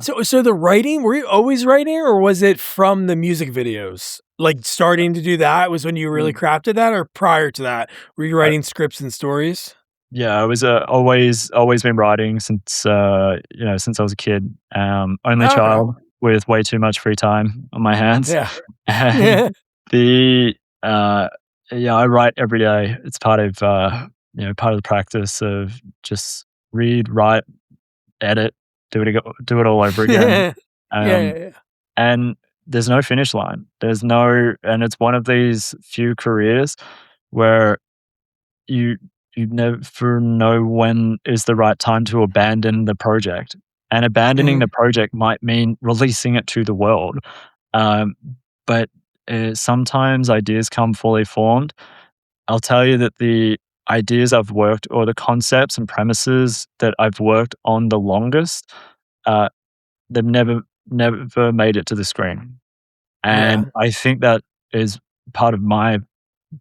So the writing, were you always writing, or was it from the music videos? Like, starting to do that was when you really Mm. crafted that, or prior to that, were you I writing scripts and stories? Yeah, I was, always been writing since, since I was a kid. Only Oh, okay. child with way too much free time on my hands, Yeah. and Yeah. the, uh yeah, I write every day. It's part of the practice of just read, write, edit, do it all over again. Yeah, yeah, Um, yeah. and there's no finish line. And it's one of these few careers where you you never know when is the right time to abandon the project, and abandoning the Mhm. project might mean releasing it to the world. Um, but, sometimes ideas come fully formed. I'll tell you that the ideas I've worked or the concepts and premises that I've worked on the longest, uh, they've never made it to the screen, Yeah. and I think that is part of my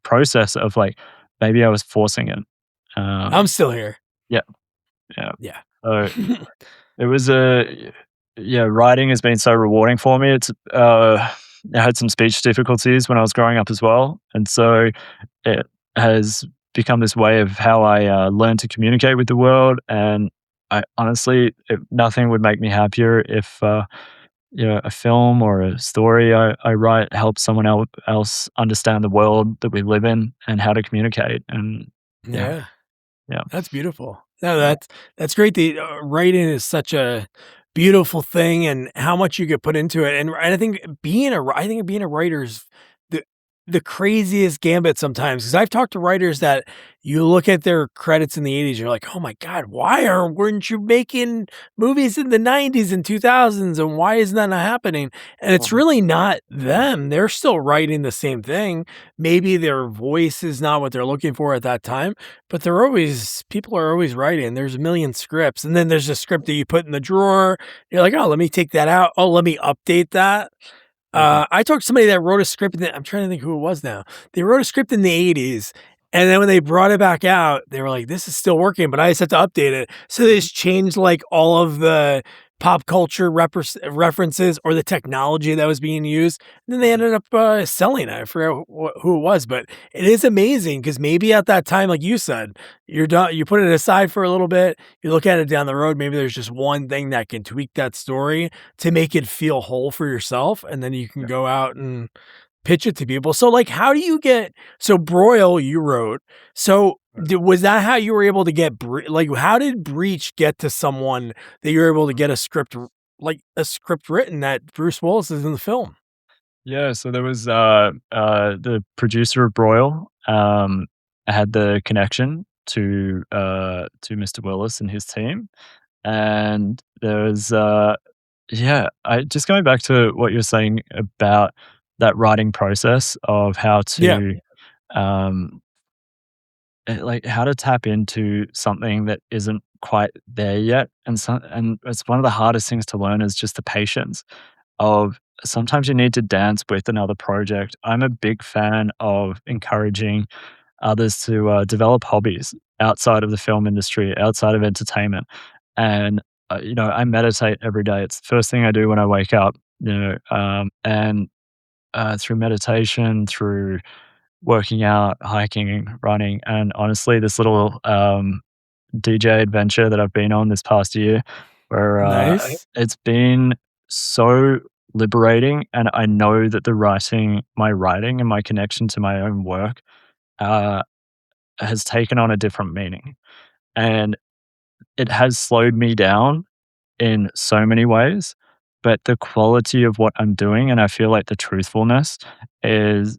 process of, like, maybe I was forcing it. I'm Um, still here. yeah, yeah. Yeah. So it was yeah, writing has been so rewarding for me. I had some speech difficulties when I was growing up as well, and so it has become this way of how I learn to communicate with the world. And I honestly, nothing would make me happier if a film or a story I write helps someone else understand the world that we live in and how to communicate. And yeah, Yeah. Yeah. That's beautiful. No, Yeah. that's great. The writing is such a beautiful thing, and how much you could put into it. And I think I think being a writer is the the craziest gambit sometimes. Because I've talked to writers that you look at their credits in the '80s, you're like, oh my god, weren't you making movies in the '90s and 2000s, and why is that not happening? And it's Mhm. really not them. They're still writing the same thing. Maybe their voice is not what they're looking for at that time, but people are always writing. There's a million scripts, and then there's a script that you put in the drawer. You're like, "Oh, let me take that out. Oh, let me update that." Mhm. I talked to somebody that wrote a script I'm trying to think who it was now. They wrote a script in the '80s, and then when they brought it back out, they were like, "This is still working," but I just had to update it. So they just changed, like, all of the pop culture references or the technology that was being used, and then they ended up, selling it. I forgot who it was, but it is amazing because maybe at that time, like you said, you put it aside for a little bit, you look at it down the road, maybe there's just one thing that can tweak that story to make it feel whole for yourself, and then you can Yeah. go out and pitch it to people. So, like, how do you get so Broil you wrote. So, was that how you were able to get like, how did Breach get to someone that you were able to get a script written that Bruce Willis is in the film? Yeah, so there was, the producer of Broil, had the connection to Mr. Willis and his team, and there was, yeah, I just going back to what you're saying about that writing process of how Yeah, to, um, like, how to tap into something that isn't quite there yet, and it's one of the hardest things to learn is just the patience of sometimes you need to dance with another project. I'm a big fan of encouraging others to develop hobbies outside of the film industry, outside of entertainment. And, I meditate every day. It's the first thing I do when I wake up, and through meditation, through working out, hiking, running, and honestly, this little DJ adventure that I've been on this past year where, nice. it's been so liberating, and I know that my writing and my connection to my own work, uh, has taken on a different meaning, and it has slowed me down in so many ways, but the quality of what I'm doing, and I feel like the truthfulness is,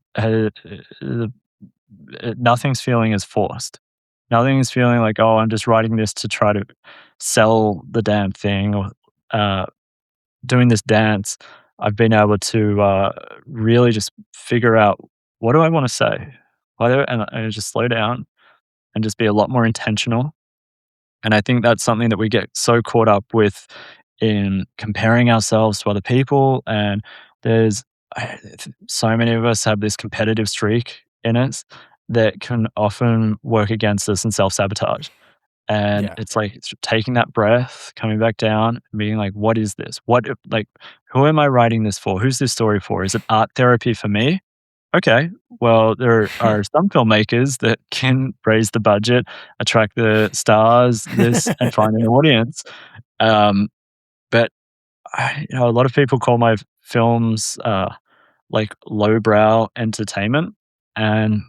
nothing's feeling as forced. Nothing is feeling like, "Oh, I'm just writing this to try to sell the damn thing," or, uh, doing this dance. I've been able to, really just figure out, "What do I wanna say?" And just slow down and just be a lot more intentional, and I think that's something that we get so caught up with in comparing ourselves to other people, and there's so many of us have this competitive streak in us that can often work against us and self-sabotage. And Yeah. it's like taking that breath, coming back down, and being like, "What is this? Who am I writing this for? Who's this story for? Is it art therapy for me? Okay, well, there are some filmmakers that can raise the budget, attract the stars, this, and find an audience." Um, but a lot of people call my films, like lowbrow entertainment, and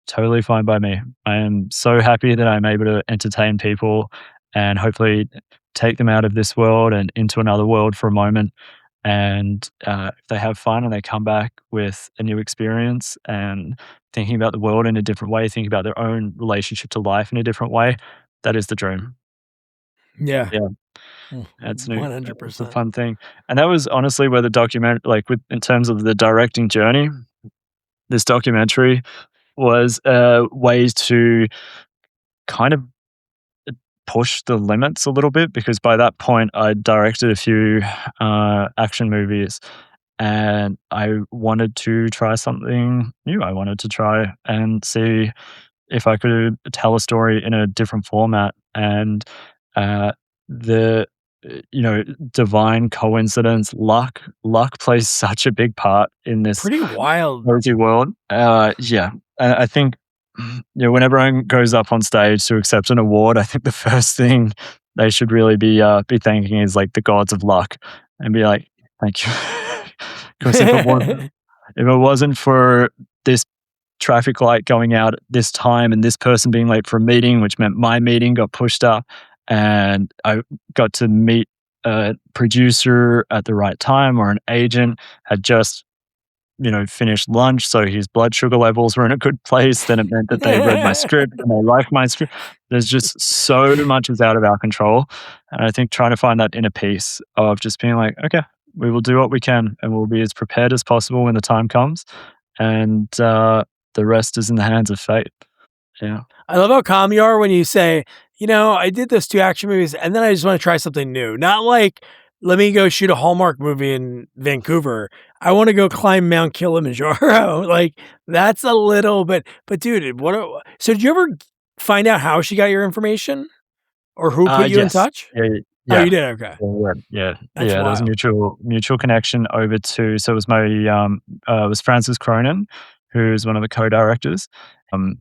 totally fine by me. I am so happy that I'm able to entertain people and hopefully take them out of this world and into another world for a moment. And if they have fun and they come back with a new experience and thinking about the world in a different way, thinking about their own relationship to life in a different way, that is the dream. Yeah. Yeah. That's new. It's a 100%. fun thing, and that was honestly where the with in terms of the directing journey, this documentary was a way to kind of push the limits a little bit because by that point I directed a few action movies, and I wanted to try something new. I wanted to try and see if I could tell a story in a different format, and uh, the divine coincidence, luck plays such a big part in this Pretty wild. crazy world. Yeah, I think when everyone goes up on stage to accept an award, I think the first thing they should really be thanking is like the gods of luck, and be like, "Thank you," because if it wasn't for this traffic light going out at this time and this person being late for a meeting, which meant my meeting got pushed up. And I got to meet a producer at the right time, or an agent had just finished lunch, so his blood sugar levels were in a good place. Then it meant that they read my script and they liked my script. There's just so much is out of our control. And I think trying to find that inner peace of just being like, okay, we will do what we can and we'll be as prepared as possible when the time comes. And the rest is in the hands of fate. Yeah. I love how calm you are when you say, I did those 2 action movies and then I just want to try something new. Not like, let me go shoot a Hallmark movie in Vancouver. I want to go climb Mount Kilimanjaro. Like, that's a little bit, but dude, so did you ever find out how she got your information or who put you in Yes. touch? Yeah, Oh, yeah. you did? Okay. Yeah, That's there was a wild. mutual connection over to, so it was my, it was Frances Cronin, who's one of the co-directors. Um,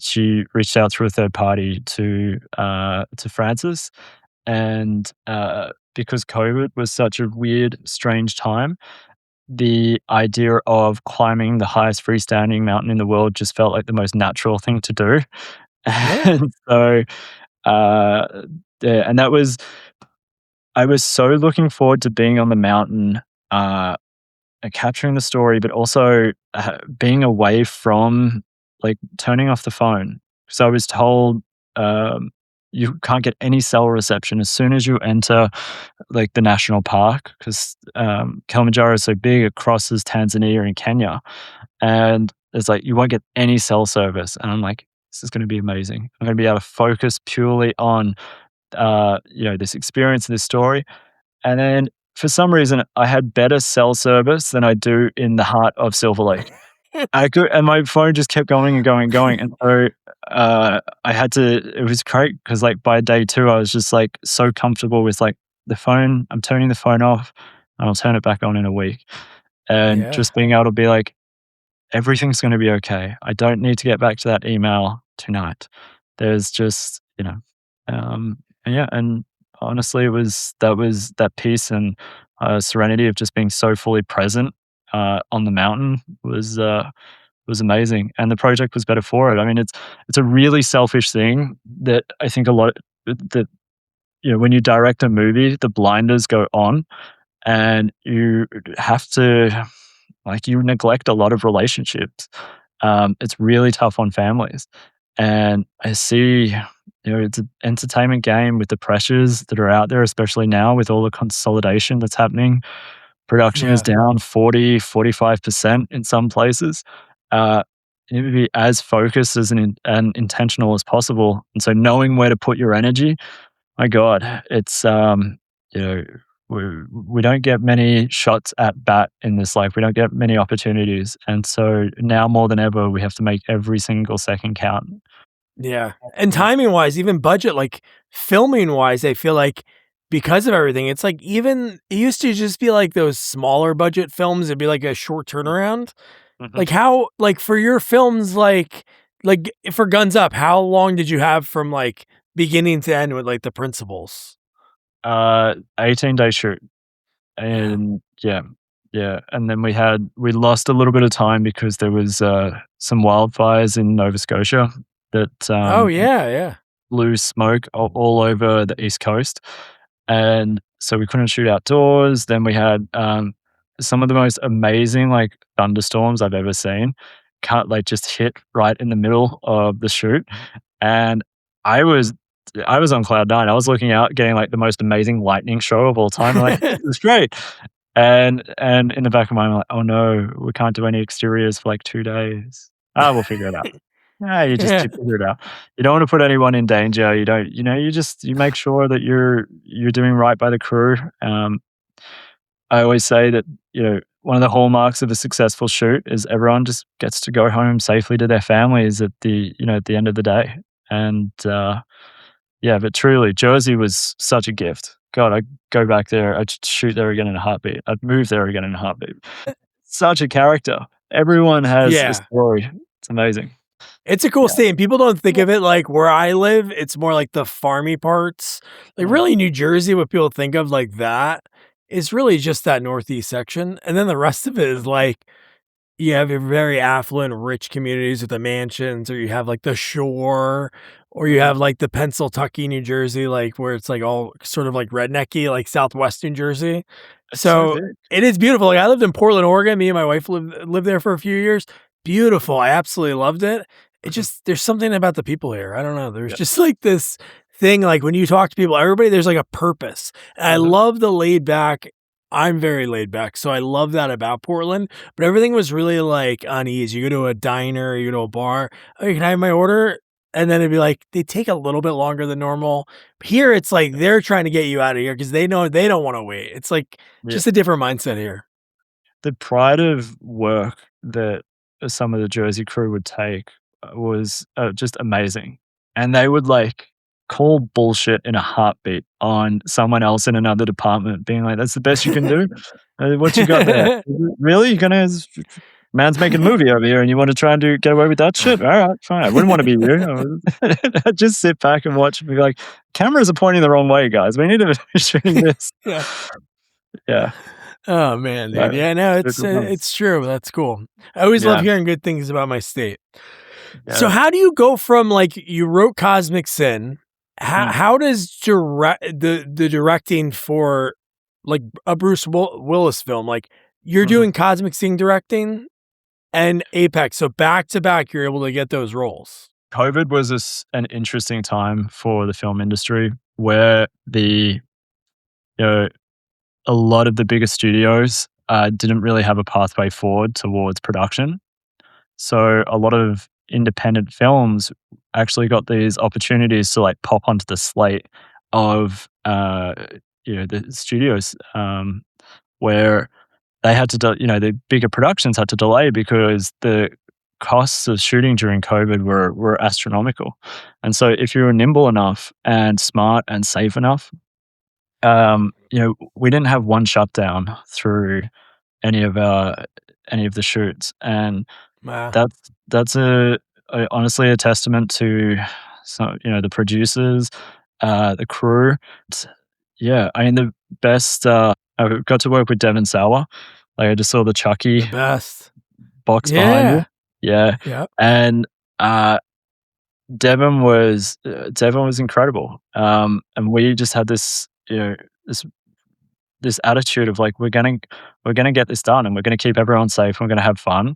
she reached out through a third party to Frances, and, because COVID was such a weird, strange time, the idea of climbing the highest freestanding mountain in the world just felt like the most natural thing to do. Yeah. And so, uh, yeah, and that was I was so looking forward to being on the mountain, uh, and capturing the story, but also, being away from, like, turning off the phone. So I was told, um, you can't get any cell reception as soon as you enter, like, the national park, 'cause, Kilimanjaro is so big, it crosses Tanzania and Kenya, and it's like, you won't get any cell service, and I'm like, "This is gonna be amazing. I'm gonna be able to focus purely on, this experience, this story." And then for some reason, I had better cell service than I do in the heart of Silver Lake. And my phone just kept going and going and going. And so I had to, it was great because like by day 2, I was just like so comfortable with like the phone. I'm turning the phone off and I'll turn it back on in a week. And Yeah. just being able to be like, everything's going to be okay. I don't need to get back to that email tonight. There's just, and yeah. And honestly, was that peace and serenity of just being so fully present on the mountain was amazing. And the project was better for it. I mean, it's a really selfish thing that I think a lot that, when you direct a movie, the blinders go on and you have to, like, you neglect a lot of relationships. It's really tough on families. And I see, it's an entertainment game with the pressures that are out there, especially now with all the consolidation that's happening. Production is Yeah. down 40-45% in some places. Uh, you need to be as focused and intentional as possible. And so knowing where to put your energy, my God, it's you know, we don't get many shots at bat in this life. We don't get many opportunities, and so now more than ever, we have to make every single second count. Yeah. And timing wise, even budget, like filming wise, I feel like because of everything, it's like even it used to just be like those smaller budget films, it'd be like a short turnaround. Mhm. Like how like for your films, like for Guns Up, how long did you have from like beginning to end with like the principals? 18-day shoot, Yeah. and yeah, yeah, and then we lost a little bit of time because there was some wildfires in Nova Scotia that Oh yeah, yeah. blew smoke all over the East Coast. And so we couldn't shoot outdoors. Then we had some of the most amazing like thunderstorms I've ever seen. Cut like just hit right in the middle of the shoot, and I was I was on cloud nine. I was looking out, getting like the most amazing lightning show of all time. I'm like, this is great. And in the back of my mind, I'm like, oh no, we can't do any exteriors for like 2 days. Ah, we'll figure it out. Ah, Yeah. you figure it out. You don't want to put anyone in danger. You don't, you make sure that you're doing right by the crew. I always say that, one of the hallmarks of a successful shoot is everyone just gets to go home safely to their families at the end of the day. And yeah, but truly, Jersey was such a gift. God, I'd go back there. I'd shoot there again in a heartbeat. I'd move there again in a heartbeat. Such a character. Everyone has a Yeah. story. It's amazing. It's a cool Yeah. state, and people don't think of it like where I live, it's more like the farmy parts. Like, Mm. really, New Jersey, what people think of like that is really just that Northeast section, and then the rest of it is like You have your very affluent, rich communities with the mansions, or you have, like, the shore, or you Mhm. have, like, the Pennsyltucky, New Jersey, like, where it's, like, all sort of, like, rednecky, like, Southwest New Jersey. It's so So, big. it is beautiful. Like, I lived in Portland, Oregon. Me and my wife lived there for a few years. Beautiful. I absolutely loved it. It Mhm. just there's something about the people here. I don't know. There's Yeah. just, like, this thing, like, when you talk to people, everybody there's, like, a purpose. And I Mhm. love the laid back. I'm very laid back, so I love that about Portland. But everything was really, like, unease. You go to a diner, you go to a bar, "Oh, can I have my order?" And then it'd be like, they take a little bit longer than normal. Here, it's like they're trying to get you out of here because they know they don't wanna wait. It's like Yeah. just a different mindset here. The pride of work that some of the Jersey crew would take was, just amazing, and they would, like, call bullshit in a heartbeat on someone else in another department being like, "That's the best you can do? What you got there? Really? You're gonna man's making a movie over here and you wanna try and get away with that shit? Alright, fine. I wouldn't wanna be you." I'd just sit back and watch and be like, "Cameras are pointing the wrong way, guys. We need to be shooting this." Yeah. Yeah. Oh, man, dude. No, Yeah, no, super fun. it's true. That's cool. I always love Yeah. hearing good things about my state. So Yeah. how do you go from, like, you wrote Cosmic Sin, Mm. how does the directing for, like, a Willis film, like, you're Mhm. doing Cosmic Sin directing and Apex, so back to back, you're able to get those roles. COVID was an interesting time for the film industry where you know, a lot of the bigger studios didn't really have a pathway forward towards production. So a lot of independent films actually got these opportunities to like pop onto the slate of the studios where they had to the bigger productions had to delay because the costs of shooting during COVID were astronomical. And so if you were nimble enough and smart and safe enough, we didn't have one shutdown through any of our any of the shoots. And Wow. that's honestly a testament to the producers, the crew. Yeah, I mean, the best, I got to work with Devon Sawa. Like, I just saw the The Chucky best. box behind you. Yeah. Yeah, Yep. and, Devon was incredible. And we just had this this attitude of, like, we're gonna get this done, and we're gonna keep everyone safe, and we're gonna have fun.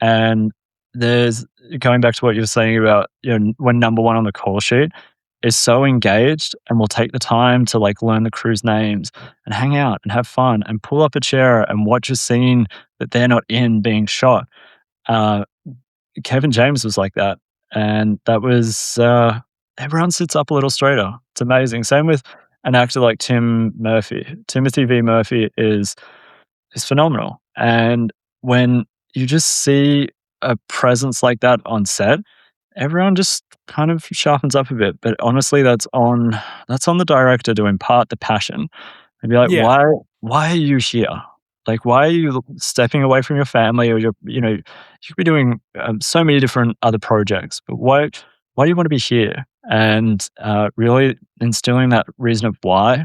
And there's going back to what you were saying about, when number 1 on the call sheet is so engaged and will take the time to, like, learn the crew's names and hang out and have fun and pull up a chair and watch a scene that they're not in being shot. Uh, Kevin James was like that, and that was, everyone sits up a little straighter. It's amazing. Same with an actor like Tim Murphy. Timothy V. Murphy is phenomenal, and when you just see a presence like that on set, everyone just kind of sharpens up a bit. But honestly, that's on the director to impart the passion and be like, Yeah. why are you here? Like, why are you stepping away from your family, or you could be doing so many different other projects, but why do you want to be here? And really instilling that reason of why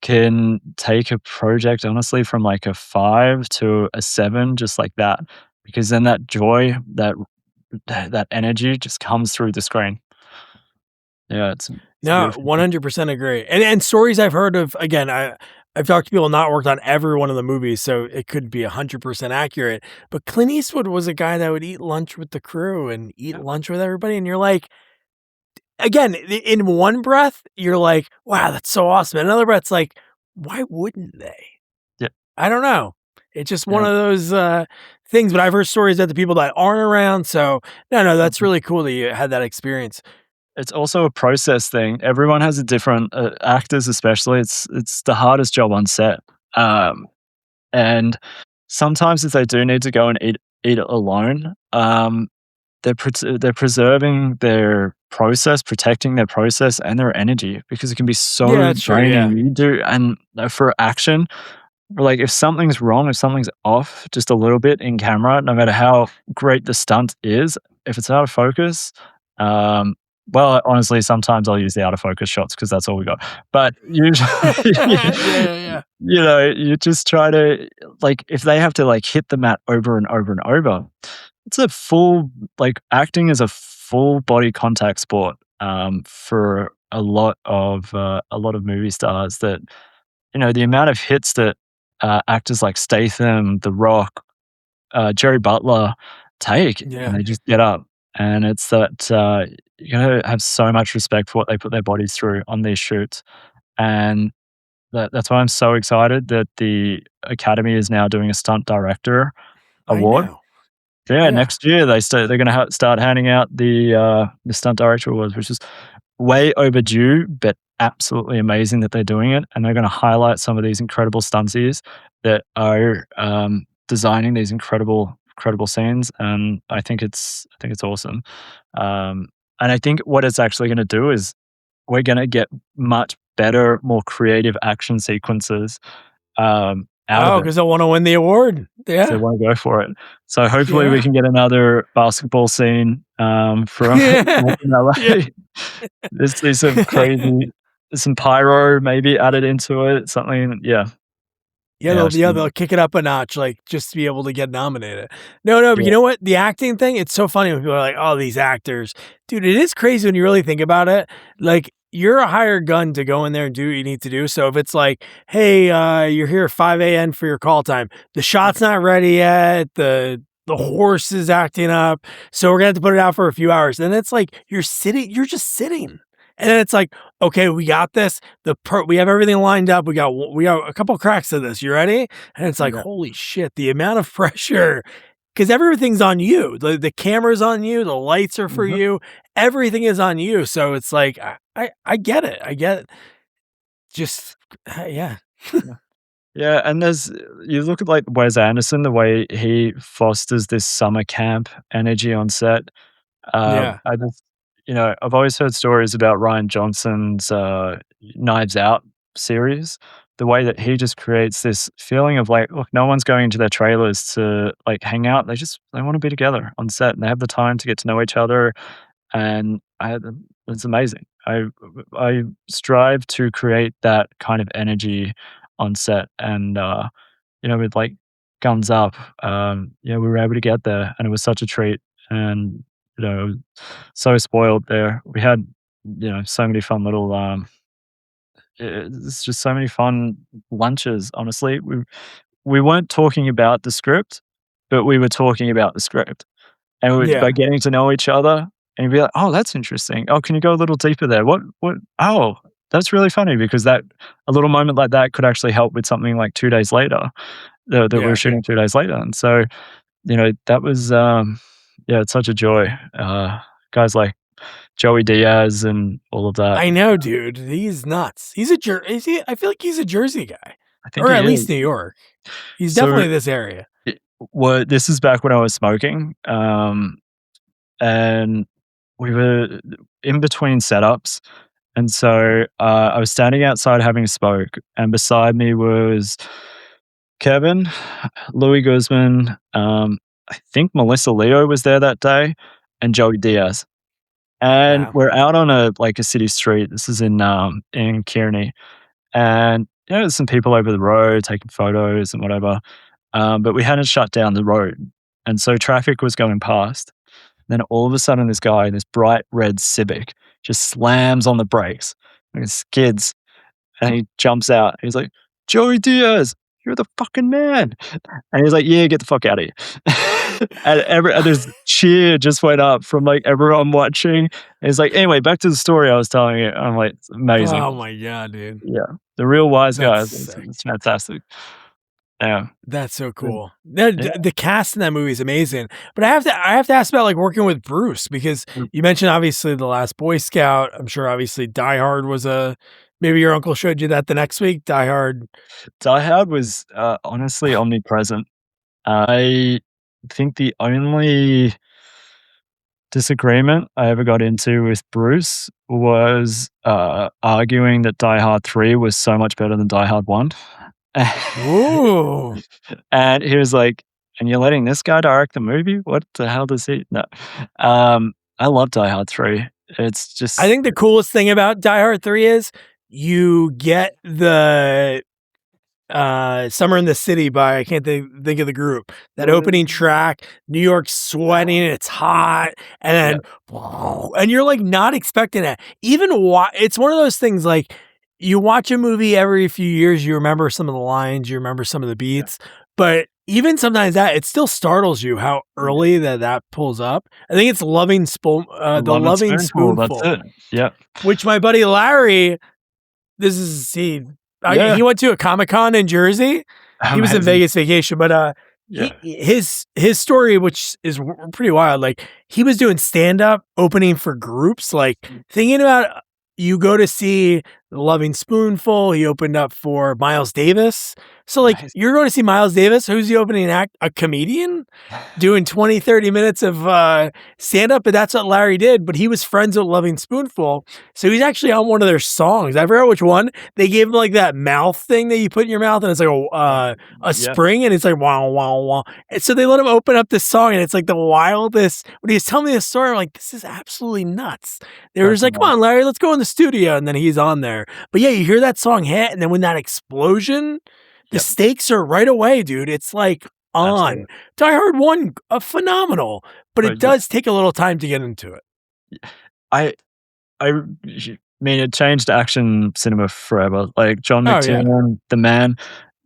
can take a project honestly from like a 5 to a 7, just like that, because then that joy, that energy just comes through the screen. Yeah, it's a No, beautiful thing. 100% agree. And stories I've heard of, again, I've talked to people not worked on every one of the movies, so it could be 100% accurate. But Clint Eastwood was a guy that would eat lunch with the crew and eat Yeah, lunch with everybody, and you're like, again, in one breath, you're like, "Wow, that's so awesome." In another breath, it's like, "Why wouldn't they?" yeah, I don't know. It's just one yeah. of those, things, but I've heard stories that the people that aren't around, so no, that's Mhm. really cool that you had that experience. It's also a process thing. Everyone has a different actors especially, it's the hardest job on set. Um, and sometimes if they do need to go and eat alone, they're preserving their process, protecting their process and their energy because it can be Yeah, so that's true, yeah. draining. You do and for action, like, if something's wrong, if something's off just a little bit in camera, no matter how great the stunt is, if it's out of focus, um, Well, honestly, sometimes I'll use the out of focus shots because that's all we got. But usually, Yeah, yeah, yeah. you just try to like if they have to like hit the mat over and over and over, it's a full like acting is a full body contact sport for a lot of movie stars that the amount of hits that actors like Statham, The Rock, Jerry Butler take, and Yeah, they just get up. And it's that you gotta have so much respect for what they put their bodies through on these shoots. And that's why I'm so excited that the Academy is now doing a stunt director I award. know. Yeah, Yeah, next year they're gonna start handing out the stunt director awards, which is way overdue, but absolutely amazing that they're doing it. And they're gonna highlight some of these incredible stunties that are designing these incredible scenes. And I think it's awesome. Um, and I think what it's actually gonna do is we're gonna get much better, more creative action sequences out of oh, it. because I want to win the award. So they Yeah, wanna go for it. So hopefully we yeah, can get another basketball scene, from yeah, from yeah, LA. There's some crazy some pyro maybe added into it, something yeah. yeah. Yeah, They'll kick it up a notch, like just to be able to get nominated. No, no, but yeah, you know what? The acting thing, it's so funny when people are like, "Oh, these actors, dude." It is crazy when you really think about it. Like you're a hired gun to go in there and do what you need to do. So if it's like, "Hey, you're here at 5 a.m. for your call time," the shot's not ready yet. The horse is acting up, so we're gonna have to put it out for a few hours. And it's like you're just sitting. And then it's like, okay, we got this. We have everything lined up. We got a couple cracks of this. You ready? And it's like, yeah, holy shit, the amount of pressure because everything's on you. The camera's on you. The lights are for mhm, you. Everything is on you. So it's like, I get it. I get it. Just yeah, yeah. Yeah, and there's you look at, like, Wes Anderson, the way he fosters this summer camp energy on set. yeah, I just I've always heard stories about Ryan Johnson's, Knives Out series, the way that he just creates this feeling of, like, look, no one's going into their trailers to, like, hang out, they wanna be together on set, and they have the time to get to know each other, and it's amazing. I strive to create that kind of energy on set, and, with, like, Guns Up, we were able to get there, and it was such a treat, and, so spoiled there. We had, so many fun little, it's just so many fun lunches, honestly. We weren't talking about the script, but we were talking about the script. And we by yeah, getting to know each other and you'd be like, "Oh, that's interesting. Oh, can you go a little deeper there? What oh, that's really funny," because that a little moment like that could actually help with something like 2 days later that we're yeah. shooting 2 days later, and so, that was, yeah, it's such a joy. Guys like Joey Diaz and all of that. I know, dude. He's nuts. Is he? I feel like he's a Jersey guy, I think or he at least is. New York. He's So, definitely this area. this is back when I was smoking, and we were in between setups. And so, I was standing outside having a smoke, and beside me was Kevin, Louis Guzman, I think Melissa Leo was there that day, and Joey Diaz. And Wow. we're out on a city street. This is in Kearney, and there's some people over the road taking photos and whatever. But we hadn't shut down the road, and so traffic was going past. Then all of a sudden, this guy in this bright red Civic just slams on the brakes and it skids, and he jumps out. He's like, "Joey Diaz, you're the fucking man!" And he's like, "Yeah, get the fuck out of here!" And there's cheer just went up from like everyone watching. And he's like, "Anyway, back to the story I was telling you." I'm like, "It's amazing." Oh my god, dude. Yeah, the real wise That's guys. sick. It's fantastic. Yeah, That's so Mm, cool. yeah. The cast in that movie is amazing. But I have to ask about like working with Bruce because Mm. you mentioned obviously The Last Boy Scout. I'm sure obviously Die Hard was a maybe your uncle showed you that the next week. Die Hard. Die Hard was honestly omnipresent. I think the only disagreement I ever got into with Bruce was, arguing that Die Hard 3 was so much better than Die Hard 1. Ooh. And he was like, "And you're letting this guy direct the movie? What the hell does he" No. I love Die Hard 3. It's I just think the coolest thing about Die Hard 3 is you get the Summer in the City by I can't think of the group. That opening track, New York sweating, it's hot, yeah, and then and you're like not expecting it. Even it's one of those things like you watch a movie every few years, you remember some of the lines, you remember some of the yeah, beats, but even sometimes that it still startles you how yeah. early that pulls up. I think it's the Love and Loving Spoonful, that's Spoonful, it. Yeah. which my buddy Larry this is Yeah, he went to a Comic-Con in Jersey. He was in amazing. Vegas vacation, but, Yeah. his story, which is pretty wild, like, he was doing stand-up opening for groups, like, thinking about you go to see The Loving Spoonful, he opened up for Miles Davis. So, like, Nice. you're going to see Miles Davis, who's the opening act? A comedian? Doing 20, 30 minutes of, stand-up, but that's what Larry did, but he was friends with Loving Spoonful, so he's actually on one of their songs. I forgot which one. They gave him, like, that mouth thing that you put in your mouth, and it's like Uh, a yeah, spring, and it's like, "Wow, wow, wow," and so they let him open up this song, and it's, like, the wildest when he was telling me this story, I'm like, "This is absolutely nuts." They were that's just like, "Come amazing. on, Larry, let's go in the studio," and then he's on there. But, yeah, you hear that song hit, and then when that explosion, the Yep, stakes are right away, dude. It's, like, on. absolutely. Die Hard 1, phenomenal, but it But yeah, does take a little time to get into it. I I mean, it changed action cinema forever. Like, John Oh, yeah. McTiernan, the man.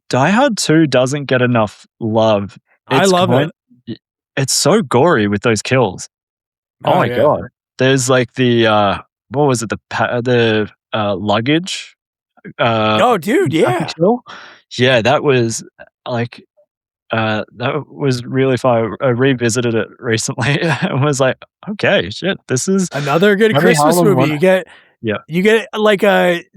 Die Hard 2 doesn't get enough love. I It's love it. going I it's so gory with those kills. Oh Oh, my yeah. god. There's, like, what was it? Luggage, Oh, dude, jacket yeah. kill? Yeah, that was, like, that was really fun. I revisited it recently and was like, "Okay, shit, this is Another good Maybe Christmas Harlem movie. one." Yeah, You get, like,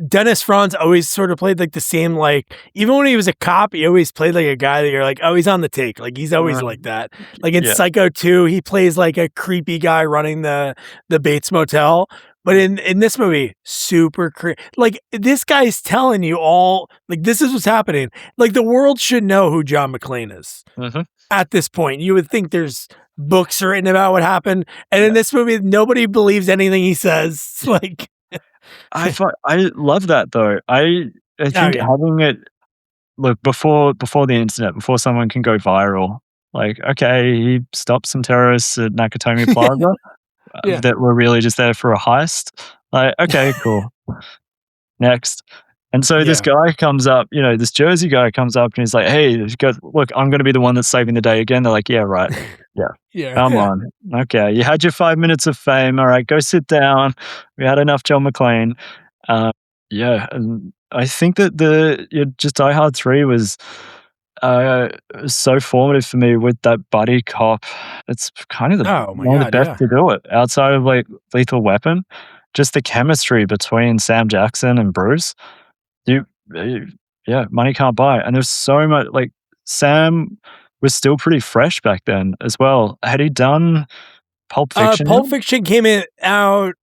Dennis Franz always sort of played, like, the same, like even when he was a cop, he always played like a guy that you're like, "Oh, he's on the take." Like, he's always uh, like that. Like, in yeah, Psycho 2, he plays, like, a creepy guy running the Bates Motel, but mm, in this movie, super like, this guy's telling you all like, this is what's happening. Like, the world should know who John McClane is. mhm, At this point, you would think there's books written about what happened, and in yeah. this movie, nobody believes anything he says, like I love that though. I Oh, think yeah. having it look before the internet, before someone can go viral, like, okay, he stopped some terrorists at Nakatomi Plaza, Yeah. that were really just there for a heist. Like, okay, cool. Next. And so this Yeah. guy comes up, this Jersey guy comes up and he's like, "Hey, he goes, look, I'm gonna be the one that's saving the day again." They're like, "Yeah, right. Yeah. Yeah. Come on. Okay. You had your 5 minutes of fame. All right, go sit down. We had enough John McClane." Uh, yeah, and I think that just Die Hard 3 was uh, so formative for me with that buddy cop. It's kind of Oh my one of the god, best yeah. to do it outside of like Lethal Weapon. Just the chemistry between Sam Jackson and Bruce. You, you yeah, money can't buy. And there's so much like Sam was still pretty fresh back then as well. Had he done Pulp Fiction Pulp yet? Fiction came out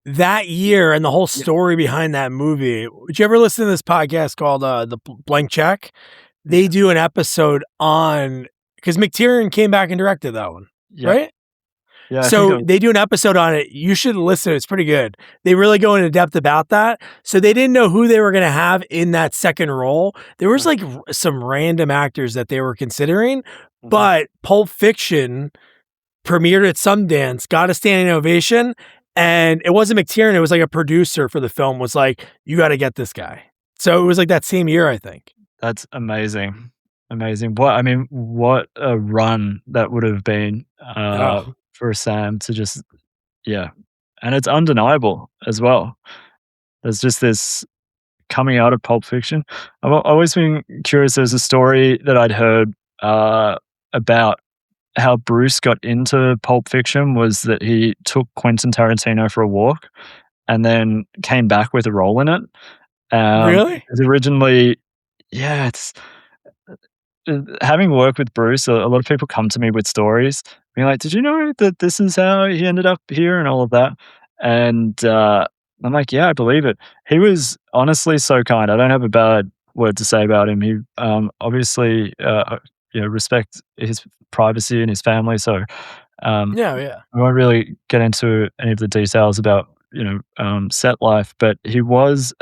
that year, and the whole Yeah, story behind that movie did you ever listen to this podcast called, The Blank Check? They yeah, do an episode on because McTiernan came back and directed that one, yeah, right? yeah. I think So, they do an episode on it. You should listen, it's pretty good. They really go into depth about that. So, they didn't know who they were gonna have in that second role. There was, like, some random actors that they were considering, mhm. but Pulp Fiction premiered at Sundance, got a standing ovation, and it wasn't McTiernan, it was, like, a producer for the film was like, "You gotta get this guy." So, it was, like, that same year, I think. That's amazing. Amazing. What a run that would have been, Oh. for Sam to just yeah, and it's undeniable as well. There's just this coming out of Pulp Fiction. Always been curious, there's a story that I'd heard, about how Bruce got into Pulp Fiction was that he took Quentin Tarantino for a walk and then came back with a role in it. Really? Because originally yeah, it's having worked with Bruce, a lot of people come to me with stories, being like, "Did you know that this is how he ended up here?" and all of that. And, I'm like, "Yeah, I believe it." He was honestly so kind. I don't have a bad word to say about him. He, obviously, respect his privacy and his family, so, Yeah, yeah. I won't really get into any of the details about, set life, but he was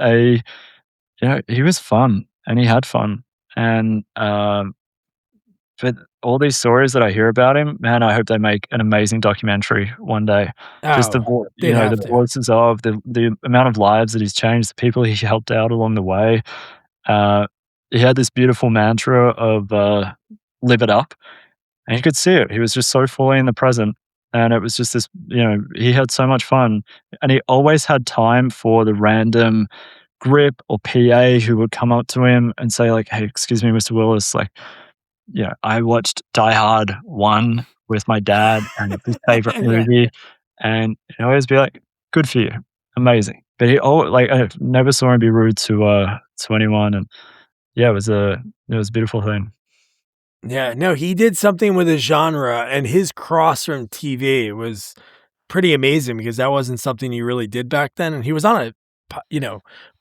fun and he had fun. And, but all these stories that I hear about him, man, I hope they make an amazing documentary one day. Just Oh, they'd the have to. voices of the amount of lives that he's changed, the people he helped out along the way. Uh, he had this beautiful mantra of, "Live it up," and you could see it. He was just so fully in the present, and it was just this, he had so much fun, and he always had time for the random grip or PA who would come up to him and say like, "Hey, excuse me, Mr. Willis, like, I watched Die Hard 1 with my dad, and it's his favorite Yeah. movie," and he'd always be like, "Good for you. Amazing." But I never saw him be rude to anyone, and yeah, it was a beautiful thing. Yeah, no, he did something with his genre, and his cross from TV was pretty amazing because that wasn't something you really did back then, and he was on a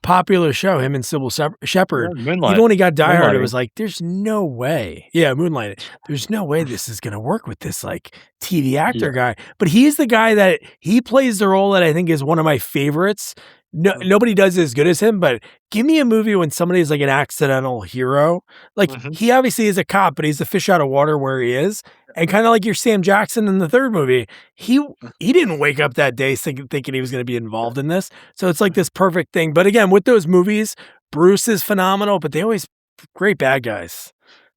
popular show, him and Sybil Yeah, Shepherd. Even Moonlight. when he got Die Hard, it Moonlighting. was like, "There's no way." Yeah, Moonlight. "There's no way this is gonna work with this, like, TV actor Yeah. guy." But he's the guy that he plays the role that I think is one of my favorites. Mhm. Nobody does it as good as him, but give me a movie when somebody's like an accidental hero. Like, Mhm. he obviously is a cop, but he's a fish out of water where he is, and kinda like your Sam Jackson in the 3rd movie, he he didn't wake up that day thinking he was gonna be involved in this, so it's like this perfect thing, but again, with those movies, Bruce is phenomenal, but they always great bad guys.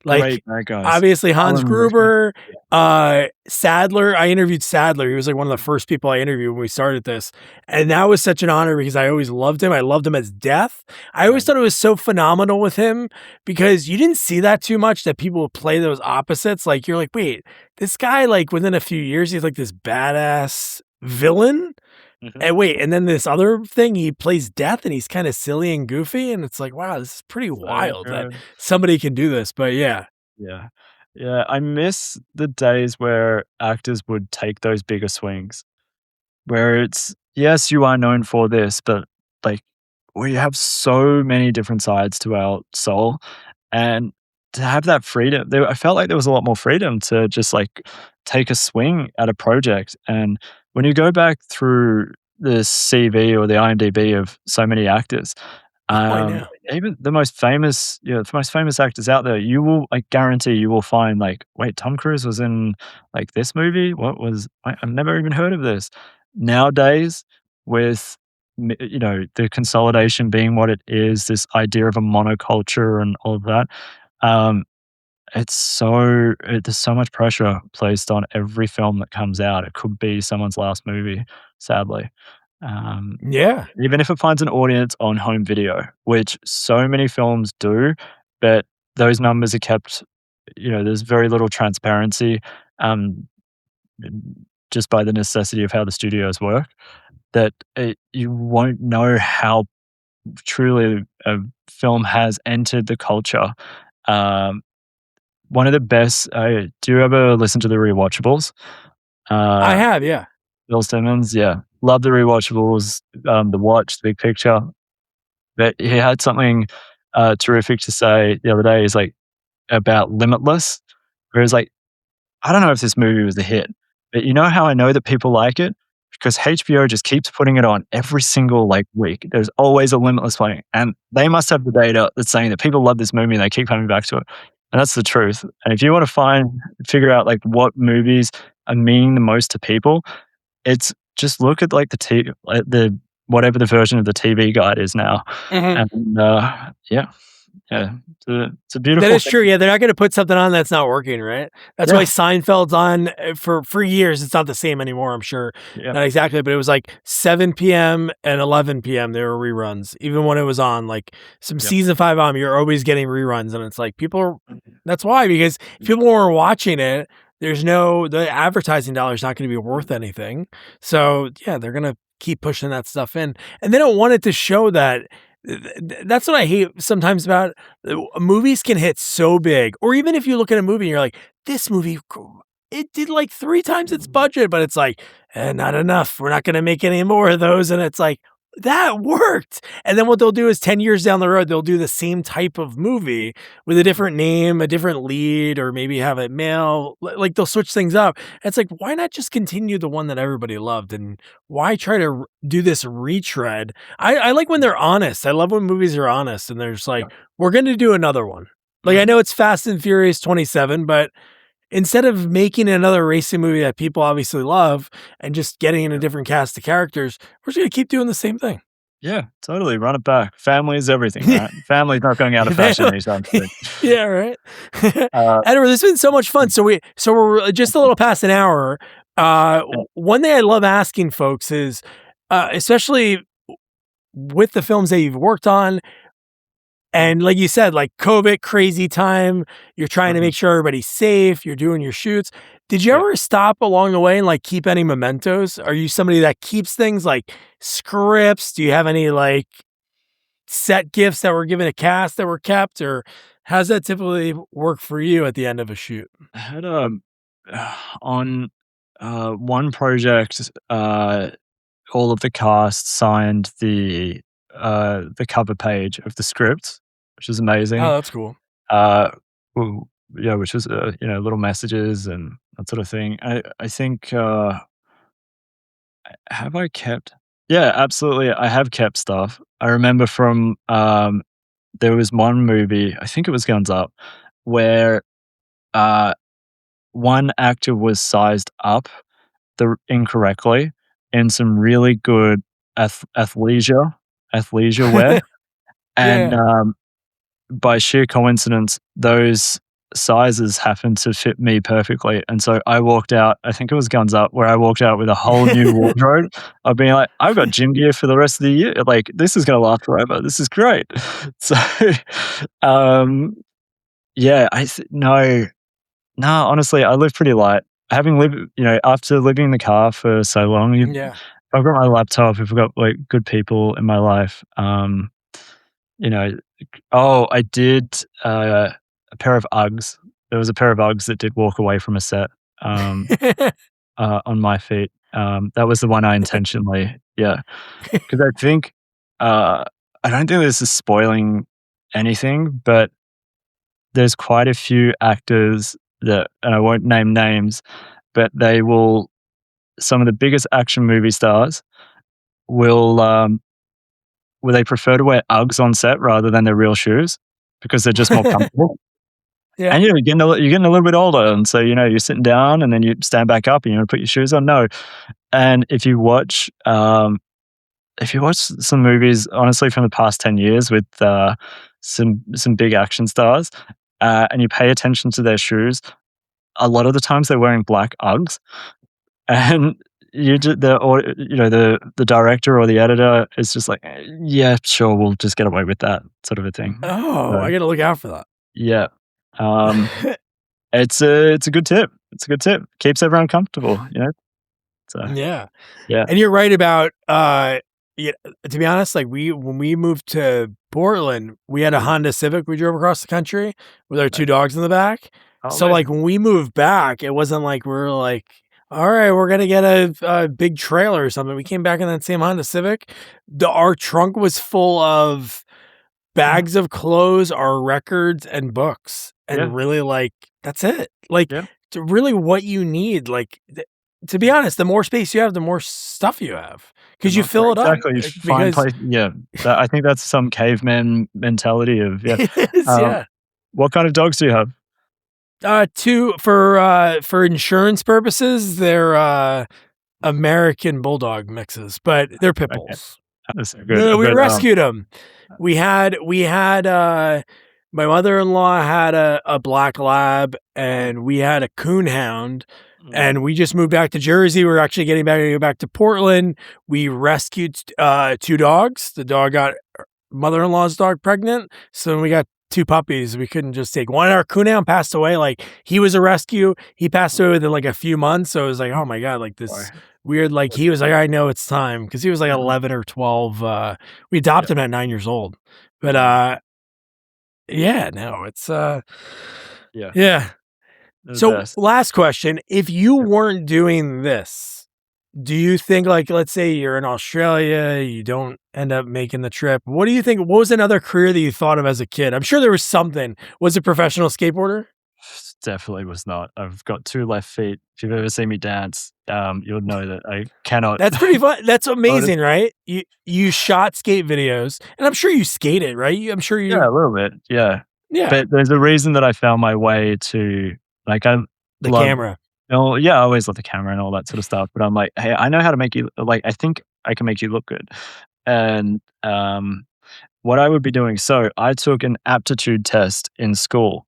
Like, Great bad guys. obviously Hans Alan Rickman. Gruber, Sadler. I interviewed Sadler. He was like one of the first people I interviewed when we started this, and that was such an honor because I always loved him. I loved him as Death. I Yeah. always thought it was so phenomenal with him because you didn't see that too much that people would play those opposites. Like, you're like, "Wait, this guy, like, within a few years, he's like this badass villain? Mhm. And wait, and then this other thing, he plays Death, and he's kinda silly and goofy, and it's like, wow, this is pretty So wild that good. somebody can do this, but yeah. Yeah. Yeah, I miss the days where actors would take those bigger swings, where it's, yes, you are known for this, but, like, we have so many different sides to our soul, and to have that freedom I felt like there was a lot more freedom to just, like, take a swing at a project, and when you go back through the CV or the IMDb of so many actors, Oh, I know. even the most famous actors out there, I guarantee you will find like, wait, Tom Cruise was in like this movie? I've never even heard of this. Nowadays, with the consolidation being what it is, this idea of a monoculture and all of that, um, there's so much pressure placed on every film that comes out. It could be someone's last movie, sadly. Um, Yeah. Even if it finds an audience on home video, which so many films do, but those numbers are kept, there's very little transparency, um, just by the necessity of how the studios work, that you won't know how truly a film has entered the culture. Um, One of the best, do you ever listen to the rewatchables? I Uh, have, yeah. Bill Simmons, yeah. Love the rewatchables, The Watch, The Big Picture. But he had something, terrific to say the other day. He's like, about Limitless, where he's like, "I don't know if this movie was a hit, but you know how I know that people like it? Because HBO just keeps putting it on every single, like, week. There's always a Limitless playing, and they must have the data that's saying that people love this movie and they keep coming back to it." And that's the truth. And if you wanna figure out, like, what movies are meaning the most to people, it's just look at, like, the whatever the version of the TV guide is now. Mhm. And, yeah, yeah, it's a That beautiful is true, thing. yeah, they're not gonna put something on that's not working, right? That's why Yeah, Seinfeld's on, for years, it's not the same anymore, I'm sure. yeah, Not exactly, but it was like 7 PM and 11 PM, there were reruns, even when it was on, like, some yep. season 5 on, you're always getting reruns, and it's like, people are Mhm, that's why, because if mhm, people weren't watching it, the advertising dollar is not gonna be worth mhm, anything. So, yeah, they're gonna keep pushing that stuff in, and they don't want it to show that that's what I hate sometimes about movies can hit so big, or even if you look at a movie and you're like, "This movie, it did like 3 times its mhm. budget," but it's like, "Eh, not enough. We're not gonna make any more of those," and it's like, that worked. And then what they'll do is 10 years down the road, they'll do the same type of movie with a different name, a different lead, or maybe have it male. Like they'll switch things up. It's like, why not just continue the one that everybody loved? And why try to do this retread? I like when they're honest. I love when movies are honest and they're just Yeah. like, we're going to do another one. Like, I Mhm. know it's Fast and Furious 27, but instead of making another racing movie that people obviously love and just getting in a Yeah. different cast of characters, we're just gonna keep doing the same thing. Yeah, totally, run it back. Family is everything, right? Family's not going out of fashion anytime soon. Yeah, right? Uh, Edward, this has been so much fun. So we're just a little past an hour. yeah, One thing I love asking folks is, especially with the films that you've worked on, mhm, and like you said, like COVID, crazy time, you're trying to mhm, make sure everybody's safe, you're doing your shoots. Did you yeah. ever stop along the way and like keep any mementos? Are you somebody that keeps things like scripts? Do you have any like set gifts that were given to cast that were kept? Or how's that typically work for you at the end of a shoot? I had, on, one project, all of the cast signed the cover page of the script, which is amazing. Oh, that's cool. Uh, w yeah, which is, little messages and that sort of thing. I think, have I kept Yeah, absolutely, I have kept stuff. I remember from, there was one movie, I think it was Guns Up, where, uh, one actor was sized up incorrectly in some really good athleisure wear, and, Yeah. by sheer coincidence, those sizes happened to fit me perfectly, and so I walked out, I think it was Guns Up, where I walked out with a whole new Yeah. wardrobe of being like, "I've got gym gear for the rest of the year, like, this is gonna last forever, this is great." So, um, yeah, I th no, honestly, I live pretty light. Having lived after living in the car for so long, Yeah. I've got my laptop, if I've got, like, good people in my life, you know oh, I did, a pair of Uggs. There was a pair of Uggs that did walk away from a set, um, on my feet. That was the one I intentionally yeah, 'cause I think, uh I don't think this is spoiling anything, but there's quite a few actors that and I won't name names, but they will some of the biggest action movie stars will, they prefer to wear Uggs on set rather than their real shoes because they're just more comfortable. Yeah. And, you're getting a little bit older, and so, you're sitting down and then you stand back up and you wanna put your shoes on. No. And if you watch some movies, honestly, from the past 10 years with, some big action stars, and you pay attention to their shoes, a lot of the times they're wearing black Uggs, and you ju the or the director or the editor is just like, Yeah, sure, we'll just get away with that," sort of a thing. Oh, So, I gotta look out for yeah. Um, that. it's a good tip. It's a good tip. Keeps everyone comfortable. So, Yeah. yeah. And you're right about, yeah, to be honest, like when we moved to Portland, we had a Mm, Honda Civic we drove across the country with our 2 right. dogs in the back. Oh, So, like, amazing. when we moved back, it wasn't like we're like, "All right, we're gonna get a big trailer or something." We came back in that same Honda Civic. Our trunk was full of Mhm. bags of clothes, our records, and books, Yeah, and really, like, that's it. Like, yeah. to really what you need, like, to be honest, the more space you have, the more stuff you have The because you more fill it up, exactly, find because place yeah. I think that's some caveman mentality of yeah. it is, Um, yeah. what kind of dogs do you have? 2 for insurance purposes, they're, American Bulldog mixes, but they're pit Okay, bulls. that's so good. No, I've we got, rescued them. We had my mother-in-law had a black lab, and we had a coon hound, mm, and we just moved back to Jersey. We're actually getting back to go back to Portland. We rescued, 2 dogs. The dog got mother-in-law's dog pregnant, so then we got 2 puppies. We couldn't just take one. Our coonhound passed away, like, he was a rescue. He passed away within, like, a few months, so it was like, "Oh my god," like, boy. this weird, like, he was like, "I know it's time because he was, like, Mhm. 11 or 12, we Yeah. adopted him at 9 years old. But, Oh, wow. yeah, no, it's, Yeah, yeah. they're the So, best. last question, if you Yeah. weren't doing this, Do you think, like, let's say you're in Australia, you don't end up making the trip. What do you think? What was another career that you thought of as a kid? I'm sure there was something. Was it professional skateboarder? Definitely was not. I've got 2 left feet. If you've ever seen me dance, you'll know that I cannot. That's pretty fun. That's Honest amazing, right? You shot skate videos, and I'm sure you skated, right? I'm sure Yeah, you. a little bit, yeah. Yeah, But there's a reason that I found my way to like, I the love camera. oh, yeah, I always love the camera and all that sort of stuff, but I'm like, "Hey, I know how to make you like, I think I can make you look good." And, what I would be doing so, I took an aptitude test in school,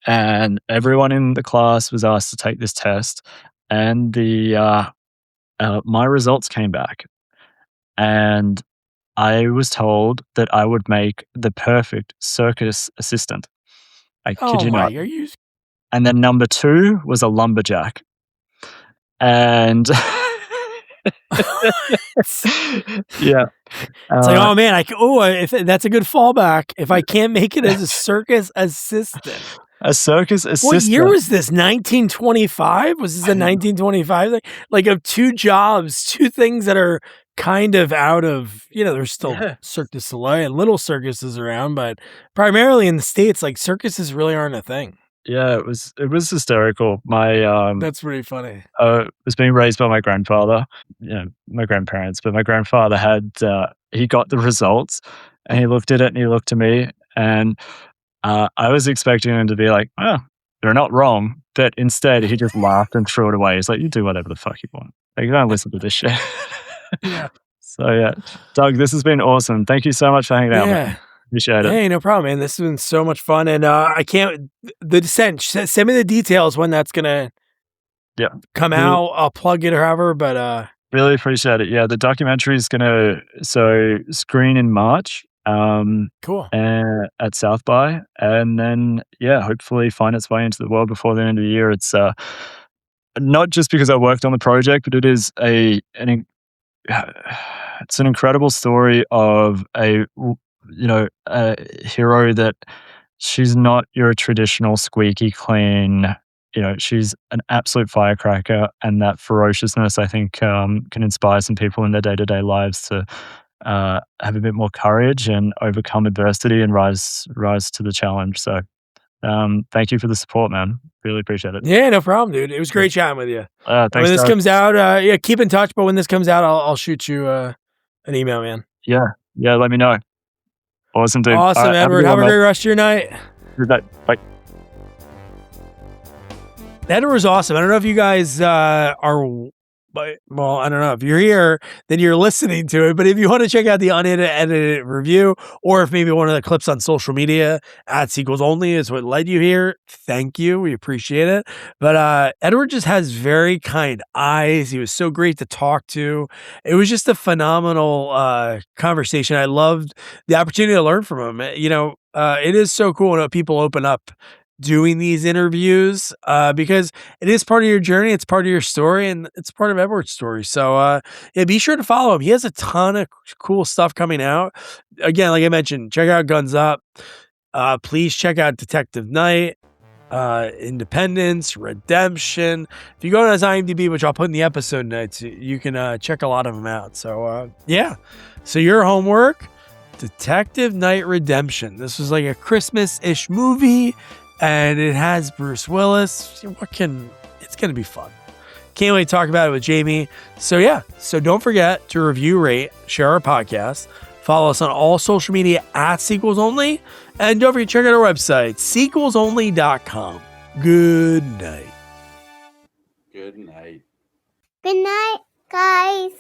and everyone in the class was asked to take this test, and my results came back, and I was told that I would make the perfect circus assistant. I kid Oh you my, not. are you? And then number 2 was a lumberjack. And yeah, It's like, uh, oh man, if that's a good fallback. If I can't make it as a circus assistant. a circus What year assistant. was this? 1925? Was this a 1925 thing? Like, of 2 jobs, 2 things that are kind of out of, there's still Yeah. Cirque du Soleil and little circuses around, but primarily in the States, like, circuses really aren't a thing. Yeah, it was hysterical. That's pretty funny. Was being raised by my grandfather, my grandparents, but my grandfather he got the results, and he looked at it, and he looked at me, and I was expecting him to be like, "Oh, they're not wrong," but instead, he just laughed and threw it away. He's like, "You do whatever the fuck you want. Like, you don't listen to this shit." Yeah. So, yeah. Doug, this has been awesome. Thank you so much for hanging out, Yeah. man. Appreciate it. Hey, no problem, man. This has been so much fun, and I can't. The Descent. Send me the details when that's gonna Yeah. come Really, out. I'll plug it or however. But really appreciate it. Yeah, the documentary is gonna screen in March, cool. at South by, and then, yeah, hopefully find its way into the world before the end of the year. It's, not just because I worked on the project, but it is it's an incredible story of a hero that she's not your traditional squeaky clean. She's an absolute firecracker, and that ferociousness, I think, can inspire some people in their day-to-day lives to have a bit more courage and overcome adversity and rise to the challenge. So, thank you for the support, man. Really appreciate it. Yeah, no problem, dude. It was great chatting with you. And when Thanks, this Doug. comes out, yeah, keep in touch. But when this comes out, I'll shoot you an email, man. Yeah, yeah. Let me know. Awesome, dude. All Awesome, right, have a Edward. good Have one, a mate. great rest of your night. Good night. Bye. Edward was awesome. I don't know if you guys well, I don't know if you're here, then you're listening to it. But if you want to check out the unedited review, or if maybe one of the clips on social media at Sequels Only is what led you here, thank you. We appreciate it. But Edward just has very kind eyes. He was so great to talk to. It was just a phenomenal conversation. I loved the opportunity to learn from him. It is so cool when people open up doing these interviews because it is part of your journey, it's part of your story, and it's part of Edward's story. So yeah, be sure to follow him. He has a ton of cool stuff coming out. Again, like I mentioned, check out Guns Up. Please check out Detective Night, Independence, Redemption. If you go to his IMDb, which I'll put in the episode notes, you can check a lot of them out. So yeah, so your homework, Detective Night Redemption. This was like a Christmas-ish movie, and it has Bruce Willis. It's going to be fun. Can't wait to talk about it with Jamie. So yeah, so don't forget to review, rate, share our podcast. Follow us on all social media at Sequels Only. And don't forget to check out our website, sequelsonly.com. Good night. Good night. Good night, guys.